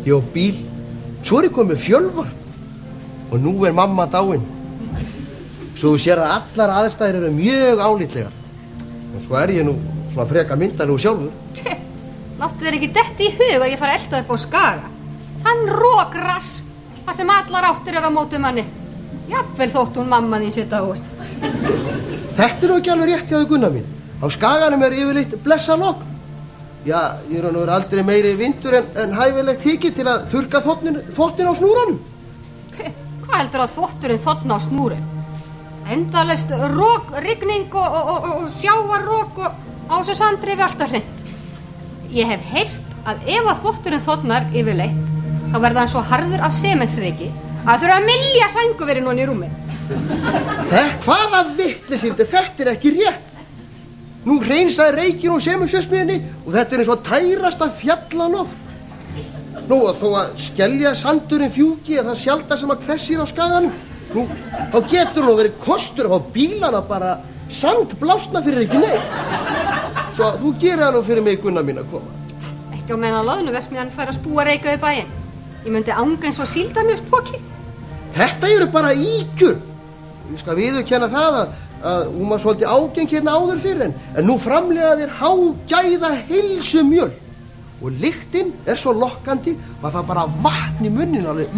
Q: ég á bíl, svo ég komið með fjölvar og nú mamma dáin. Svo þú sér að allar aðstæður eru mjög álitlegar. Og svo ég nú svona frekar myndalegur sjálfur.
R: Láttu þér ekki detti í hug að ég fara að elta upp á Skaga. Þann rókrass, það sem allar áttir á móti manni. Jafnvel þótt hún mamma þín sé dáin.
Q: Þetta ekki alveg rétt hjá þau Gunnar mín. Á Skaganum yfirleitt blessa logn. Já, ég nú aldrei meiri vindur en hæfilegt þykir til að þurrka þvottin á snúrunum.
R: Hvað heldur að þvotturinn þotna á snúrun? Endalaust rók, rigning og sjávarrók og á þessu sandrifi alltaf hreint. Ég hef heyrt að ef að þvotturinn þotnar yfirleitt þá verða hann svo harður af sementsreiki að þurfa að mylja sænguveri núna í rúmi.
Q: Hvaða vitleysi, þetta ekki rétt. Nú hreinsaði reikinn úr sementsverksmiðjunni og þetta eins og tærasta fjallaloft. Nú og þó að skelja sandurinn fjúki er það sjaldast sem að hvessir á Skaganum. Nú, þá getur nú verið kostur að fá bílana bara sandblásna fyrir ekki neitt. Svo þú gerir það nú fyrir mig Gunnar mín að koma.
R: Ekki á meðan loðnuverksmiðjan fær að spúa reika við bæinn. Ég myndi anga eins og síldamjörnspoki.
Q: Þetta eru bara ígjur. Ég skal viðurkenna það að hún var svolítið ágeng hérna áður fyrir en nú framlega þér hágæða heilsumjöl. Og lyktin svo lokkandi að það bara vatn í munnin alveg.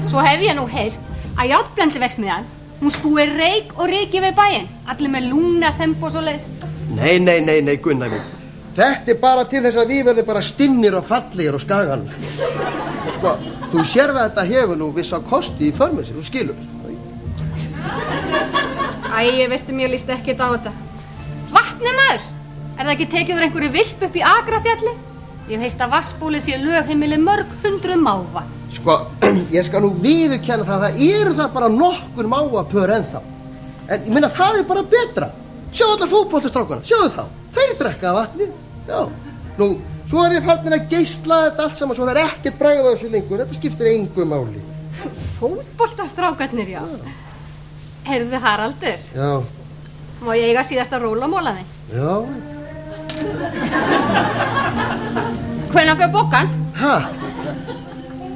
R: Svo hef ég nú heyrt að járnblendiverksmiðjan, hún spúi reik og reiki við bæinn, allir með lúna þemb og svoleiðis.
Q: Nei, Gunnar mín. Þetta bara til þess að við verðum bara stinnir og fallegir á Skaganum. Sko, þú sérð að þetta hefur nú vissa kosti í för með sér, þú skilur.
R: Æ, veistu, mér líst ekkert á þetta. Vatni maður! Er það ekki tekið úr einhverju vilp upp í Akrafjalli? Ég hef heyrt að vatnsbólið sé lögheimili mörg 100 máva.
Q: Sko, ég skal nú viðurkenna það eru það bara nokkur mávapör ennþá. En ég meina það bara betra. Sjáðu þetta fótboltastrákana, sjáðu þá. Þeir drekka vatni. Já. Nú, svo ég farnir að geisla þetta allt saman, svo það ekkert bragð á þessu lengur. Þetta skiptir engu máli.
R: Fótboltastrákarnir, já. Heyrðu Haraldur.
Q: Já.
R: Má ég eiga síðasta rólamólaði?
Q: Já.
R: Hvenær fer bókan?
Q: Ha?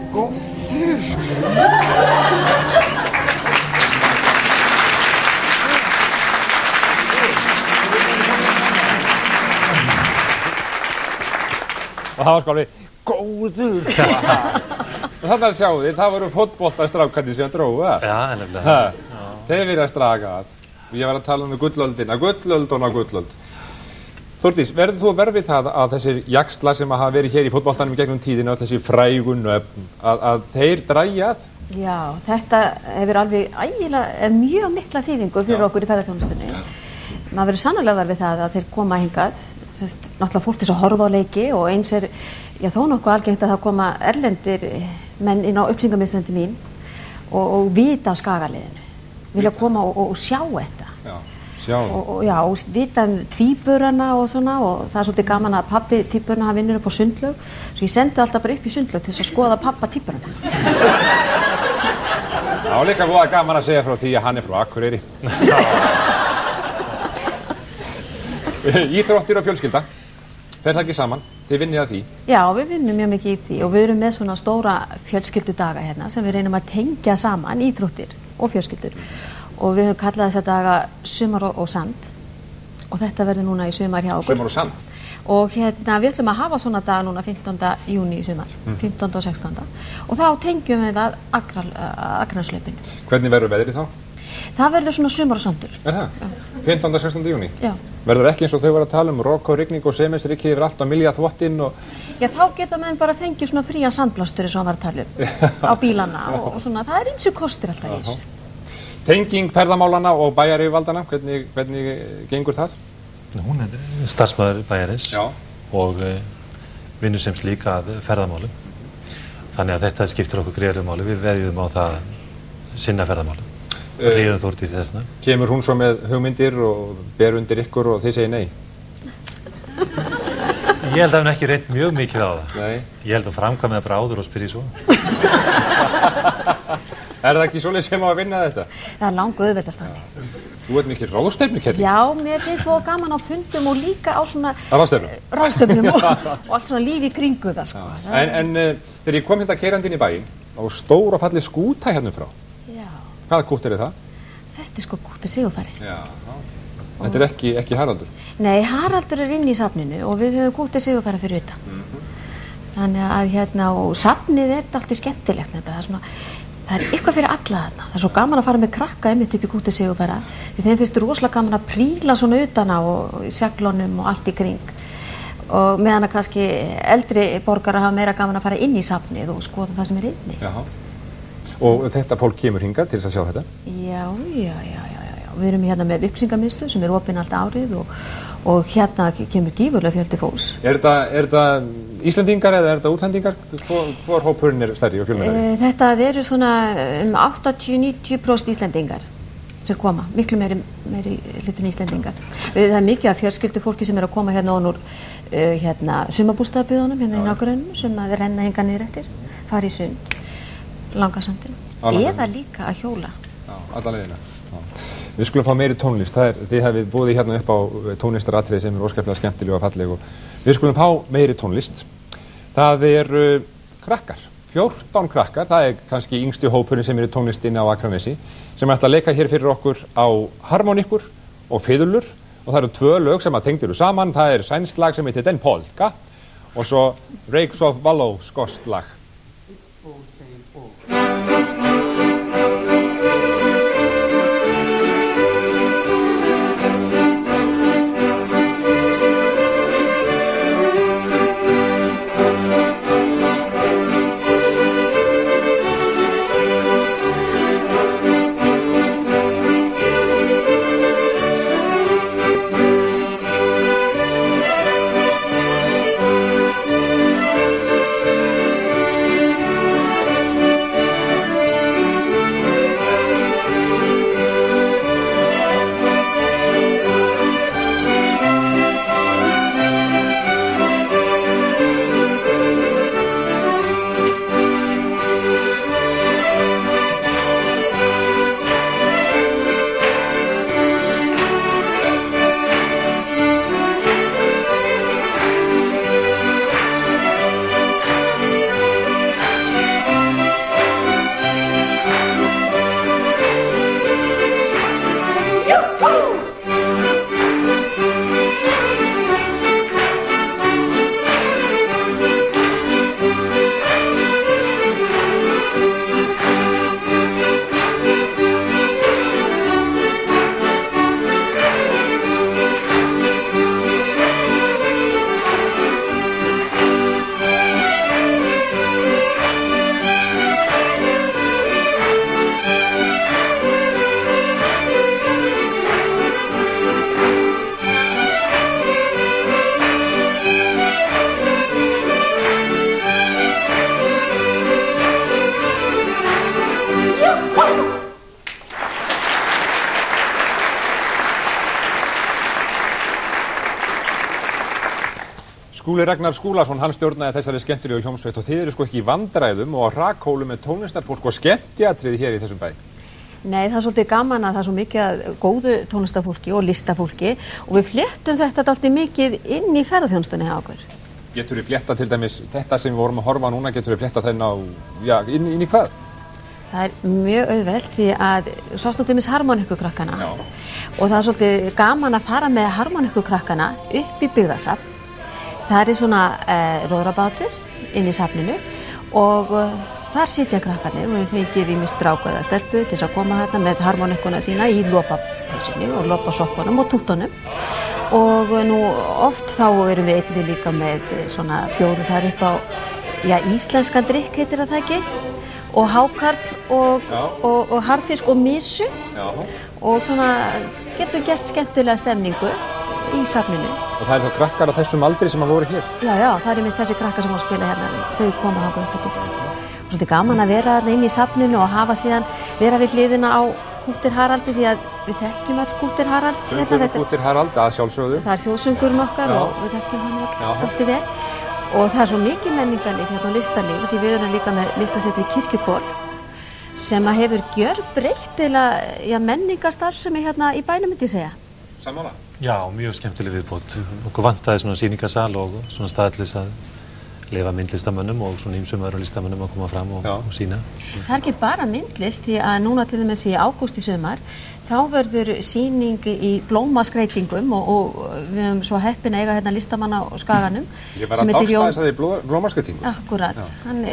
Q: Góður.
E: Og það var sko alveg góður. Þannig að sjáu þið, það voru fótboltastrákarnir sem dróðu það.
H: Já, nefnilega.
E: Þeir vilja straka það. Ég var að tala um gullöldina, gullöld. Þórdís, verður þú að verfi það að þessir jaxlar sem hafa verið hér í fótboltanum í gegnum tíðina og þessi frægun að þeir drægi að?
N: Já, þetta hefur alveg ægilega mjög mikla þýðingu fyrir okkur í ferðarþjónustunni. Maður verður sannarlega verfið það að þeir koma hingað, náttúrulega fólk til að horfa á leiki og eins þó nokkuð algengt að það koma erlendir menn inn á uppsýngarmiðstöndi mín og vita á Skagaliðinu, vilja koma og sjá þetta. Og vita tvíburana og svona og það svolítið gaman að pabbi tvíburana vinnur upp á sundlaug svo ég sendi alltaf bara upp í sundlaug til þess að skoða pappa tvíburana.
E: Já, líka voða gaman að segja frá því að hann frá Akureyri. Íþróttir og fjölskylda, fer það ekki saman? Þið vinnið að því?
N: Já, við vinnum mjög mikið í því og við erum með svona stóra fjölskyldudaga hérna sem við reynum að tengja saman íþróttir og fjölskyldur og við höfum kallað þessa daga sumar og sand og þetta verður núna í sumar hjá okkur.
E: Sumar og sand?
N: Og hérna við ætlum að hafa svona daga núna 15. júní í sumar, 15. og 16. og þá tengjum við það Akraneslaupinu.
E: Hvernig verður veðrið þá?
N: Það verður svona sumar og sandur.
E: Er það? 15. og 16. júní?
N: Já.
E: Verður ekki eins og þau var að tala um rok og rigning og semisriki yfir allt á milja þvottinn og...
N: Já, þá geta menn bara fengið svona fría sandblástur eins og hann var að tala um á bílana og svona, það er ýmsir kostir alltaf í þessu.
E: Tenging ferðamálana og bæjaryfirvaldanna, hvernig gengur það?
H: Hún er starfsmaður bæjarins og vinnur sem slík að ferðamálum. Þannig að þetta skiptir okkur gríðarlegu máli. Við veðjum á það sinna ferðamálum. Ríðan Þórdís þessna.
E: Kemur hún svo með hugmyndir og ber undir ykkur og þið segir nei?
H: Ég held að hún ekki reynt mjög mikið á það.
E: Nei.
H: Ég held að framkvæma það bara áður og spyrja svo.
E: Er það ekki svoleiðis sem á að vinna þetta?
N: Það er langt auðveldast þannig.
E: Þú ert mikið ráðstefnukenning.
N: Já, mér finnst það gaman á fundum og líka á svona...
E: Ráðstefnum
N: og allt svona líf í kringu það, sko.
E: En þegar ég kom hérna keyrandi inn í bæinn, þá var stór og fallið skúta hérna frá.
N: Já.
E: Hvaða kútt er það?
N: Þetta er sko Kúti Sigurfari.
E: Já. Þetta er ekki Haraldur?
N: Nei, Haraldur er inn í safninu og við höfum Kúti Sigurfari fyrir utan. Þannig að hérna, og safnið er allt skemmtilegt nefnilega. Það er eitthvað fyrir alla þarna. Það er svo gaman að fara með krakka einmitt upp í Kúti Sigurfara. Því þeim finnst rosalega gaman að príla svona utan á og í seglunum og allt í kring. Og meðan að kannski eldri borgarar hafa meira gaman að fara inn í safnið og skoða það sem er inni.
E: Jaha. Og þetta fólk kemur hingað til þess að sjá þetta?
N: Já. Við erum hérna með uppsýngarmiðstöð sem er opinn allt árið og hérna kemur gífurlega fjöldi fólks.
E: Er þetta Íslendingar eða er þetta útlendingar? Hvor hópurinn er stærri og fjölmennari?
N: Þetta eru svona 80-90% Íslendingar sem koma, miklu meiri hlutun Íslendingar. Það er mikið af fjölskyldufólki sem er að koma hérna úr sumarbústaðabyggðunum hérna í nágrunum sem að renna hinga niður eftir, fara í sund, Langasandina eða líka að hjóla.
E: Já, alla leiðina. Við skulum fá meiri tónlist. Þið hafið búið hérna upp á tónlistaratriði sem er óskaplega skemmtileg og falleg og við skulum fá meiri tónlist. Það eru krakkar, 14 krakkar, það er kannski yngsti hópurinn sem er í tónlistinni á Akranesi sem ætla að leika hér fyrir okkur á harmonikkur og fiðlur og það eru 2 lög sem að tengd eru saman. Það er sænskt lag sem heitir Den Polka og svo Rakes of Wallow skoskt lag. Skúli Ragnar Skúlason, hann stjórnaði þessari skemmtilegu hljómsveit og þið eru sko ekki í vandræðum og á hrakhólum með tónlistarfólk og skemmtiatriði hér í þessum bæ.
N: Nei, það er svolítið gaman að það er svo mikið góðu tónlistarfólki og listafólki og við fléttum þetta alltaf mikið inn í ferðarþjónustunni hjá okkur.
E: Getur við flétta til dæmis, þetta sem við vorum að horfa núna, getur við flétta þenn á, já, inn í hvað?
N: Það er mjög auðvelt því að svo stundumins harmonikkukrakkana og það er svolítið gaman að fara með harmonikkukrakkana upp í byggðasafn. Það er svona róðrabátur inn í safninu og þar sitja krakkarnir og við fengið ýmist stráka eða stelpu til að koma hérna með harmonikkuna sína í lopapeysunni og lopasokkunum og túttunum. Og nú oft þá erum við einnig líka með svona bjóðu þar upp á, já, íslenskan drykk heitir það ekki, og hákarl og harðfisk og misu og svona getur gert skemmtilega stemningu í safninu.
E: Og það er þá krakkar af þessum aldri sem að voru hér?
N: Já, það er með þessi krakkar sem á að spila hérna, þau koma hanga upp eftir. Og svolítið gaman að vera þarna inn í safninu og hafa síðan vera við hliðina á Kúttir Haraldi því að við þekkjum all Kúttir Harald.
E: Söngurinn Kúttir Harald, að sjálfsögðu.
N: Það er þjóðsöngurinn okkar og við þekkjum hann alltaf vel. Og það er svo mikið menningarlíf hérna á listalíf því við erum líka með listasetri Kirkjukol sem að hefur gjörbreytt eða menningarstarfsemi hérna í bænum, myndi ég segja.
E: Sammála?
H: Já, mjög skemmtileg viðbót. Okkur vantaði svona sýningasal og svona staðlis að lifa myndlistamönnum og svona ýmsum öðrum listamönnum að koma fram og sína.
N: Það er ekki bara myndlist því að núna til dæmis í ágúst í sumar þá verður sýning í blómaskreytingum og við höfum svo heppin að eiga hérna listamann á Skaganum.
E: Ég var að dásta þessari blómaskreytingu.
N: Akkurat.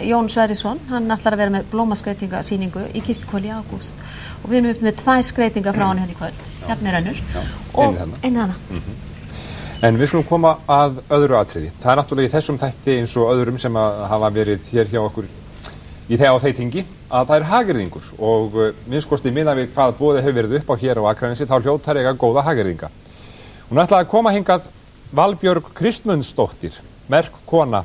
N: Jón Sverrisson, hann ætlar að vera með blómaskreytingasýningu í Kirkjukóli í ágúst og við erum upp með 2 skreytingar frá hann hérna í kvöld, jafnir önnur og einu hana.
E: En við skulum koma að öðru atriði. Það er náttúrulega í þessum þætti eins og öðrum sem að hafa verið hér hjá okkur á þeitingi að það er hagyrðingur og minnst miðað við hvað boðið hefur verið upp á hér á Akranesi þá hljótar eiga góða hagyrðinga. Hún ætlaði að koma hingað Valbjörg Kristmundsdóttir, merk kona,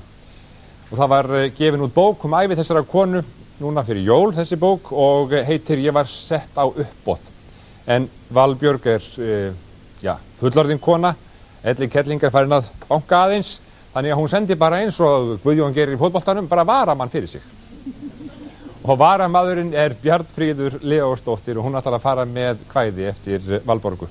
E: og það var gefin út bók ævi þessara konu núna fyrir jól þessi bók og heitir Ég var sett á uppboð. En Valbjörg er fullorðin kona, Elli Kettling er farin að banka aðeins, þannig að hún sendi bara eins og Guðjón gerir í fótboltanum, bara varamann fyrir sig. Og varamadurinn er Bjarnfríður Leósdóttir og hún ætlar að fara með kvæði eftir Valbjörgu.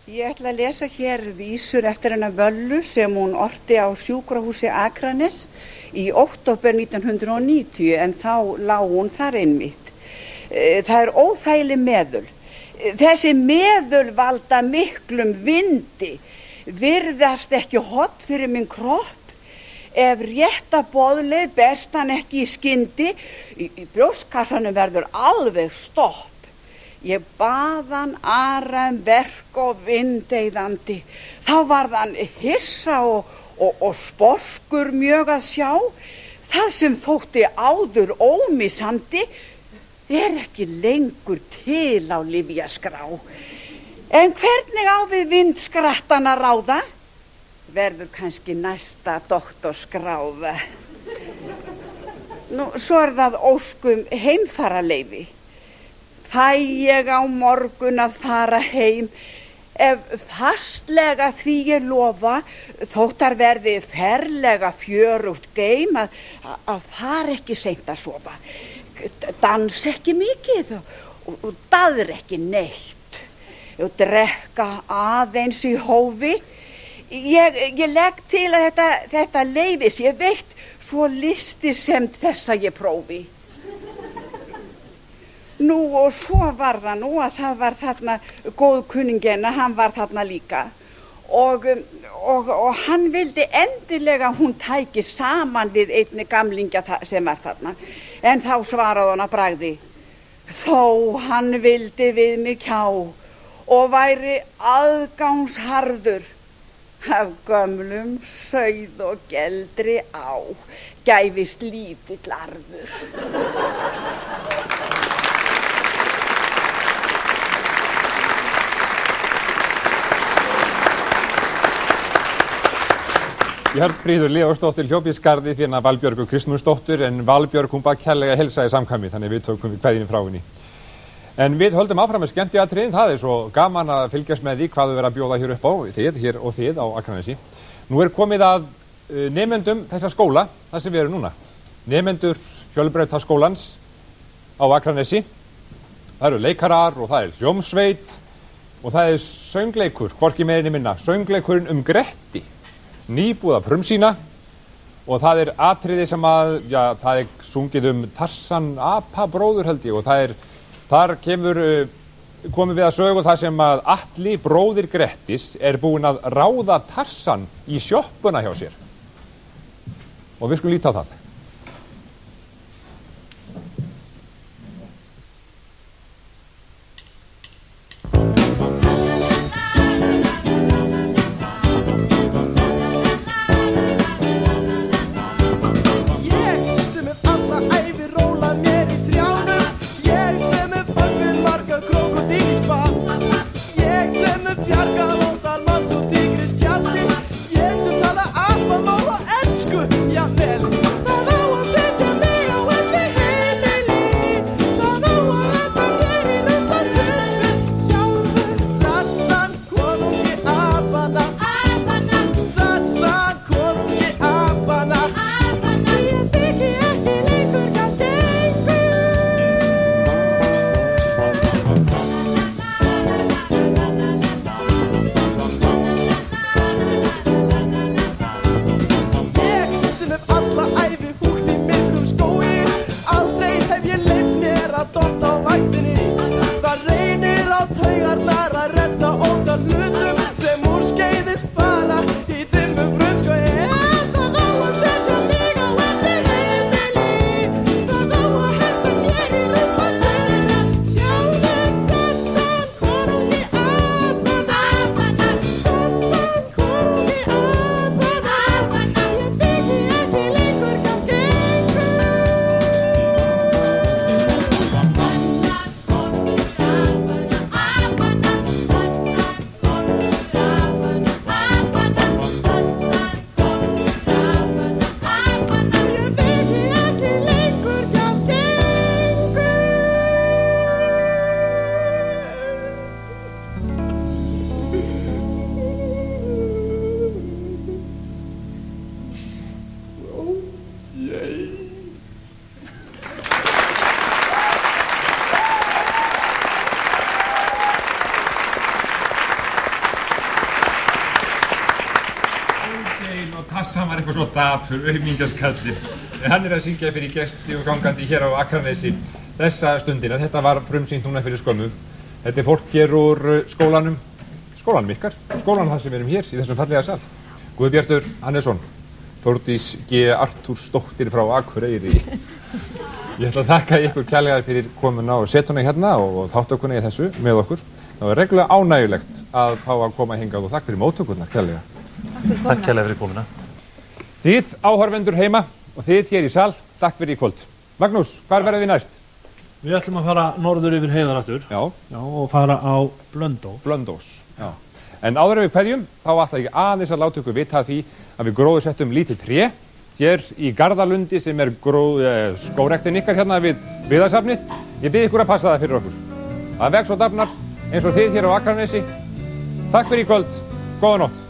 S: Ég ætla að lesa hér vísur eftir hennar Völlu sem hún orti á sjúkrahúsi Akranes í október 1990 en þá lá hún þar einmitt. Það er óþægileg meðul. Þessi meðul valda miklum vindi, virðast ekki hot fyrir minn kropp. Ef rétta boðleið berst hann ekki í skyndi, í brjóstkassanum verður alveg stopp. Ég bað hann ara verk og vindeyðandi. Þá varð hann hissa og sposkur mjög að sjá. Það sem þótti áður ómissandi er ekki lengur til á lyfjaskrá. En hvernig á við vindskrattan að ráða? Verður kannski næsta doktorsgráða. Nú, svo er það óskum heimfararleyfi. Fæ ég á morgun að fara heim, ef fastlega því ég lofa, þóttar verði ferlega fjörugt geim að fara ekki seint að sofa. Dans ekki mikið og daður ekki neitt og drekka aðeins í hófi. Ég legg til að þetta leyfis, ég veit svo listi sem þessa ég prófi. Nú og svo var það nú að það var þarna góðkunningina, hann var þarna líka og hann vildi endilega hún tæki saman við einni gamlingja sem er þarna. En þá svaraði hann að bragði, þó hann vildi við mig kjá og væri aðgangsharður af gömlum sauð og geldri á, gæfist lítill arður.
E: Bjarnfríður Leósdóttir hljóp í skarði fyrir hana Valbjörgu Kristmundsdóttir en Valbjörg hún bara kærlega helsa í samkvæmi þannig við tókum við kveðinu frá henni. En við höldum áfram með skemmtiatriðin, það er svo gaman að fylgjast með því hvað við verðum að bjóða hér upp á, hér og þið á Akranesi. Nú er komið að nemendum þessa skóla, það sem við erum núna. Nemendur Fjölbrautaskólans á Akranesi. Það eru leikarar og það er hljómsveit og það er söngleikur, hvorki meira né minna, söngleikurinn Gretti, nýbúið að frumsýna og það atriði sem að, já, það sungið Tarzan apabróður held ég og þar komum við að sögu það sem að Atli, bróðir Grettis, búinn að ráða Tarzan í sjoppuna hjá sér. Og við skulum líta á það. Tarzan var eitthvað svo dapur, aumingjaskallinn. Hann að syngja fyrir gesti og gangandi hér á Akranesi þessa stundina. Þetta var frumsýnt núna fyrir skömmu. Þetta fólk hér úr skólanum ykkar, skólanum þar sem við erum hér í þessum fallega sal. Guðbjartur Hannesson, Þórdís G. Artúrsdóttir frá Akureyri. Ég ætla að þakka ykkur kærlega fyrir komuna og setuna hérna og þáttökuna í þessu með okkur. Það var reglulega ánægjulegt að fá að koma hingað og takk fyrir móttökurnar kærlega.
H: Takk kærlega fyrir komuna.
E: Þið áhorfendur heima og þið hér í sal, takk fyrir í kvöld. Magnús, hvar verðum við næst?
D: Við ætlum að fara norður yfir heiðar aftur.
E: Já.
D: Já, og fara á Blöndós.
E: Blöndós, já. En áður en við kveðjum, þá ætla ég aðeins að láta ykkur vita því að við gróðursettum lítið tré hér í Garðalundi sem skógræktin ykkar hérna við Byggðasafnið. Ég bið ykkur að passa það fyrir okkur. Það vex og dafnar eins og þið hér á Akranesi. Takk fyrir í kvöld. Góða nótt.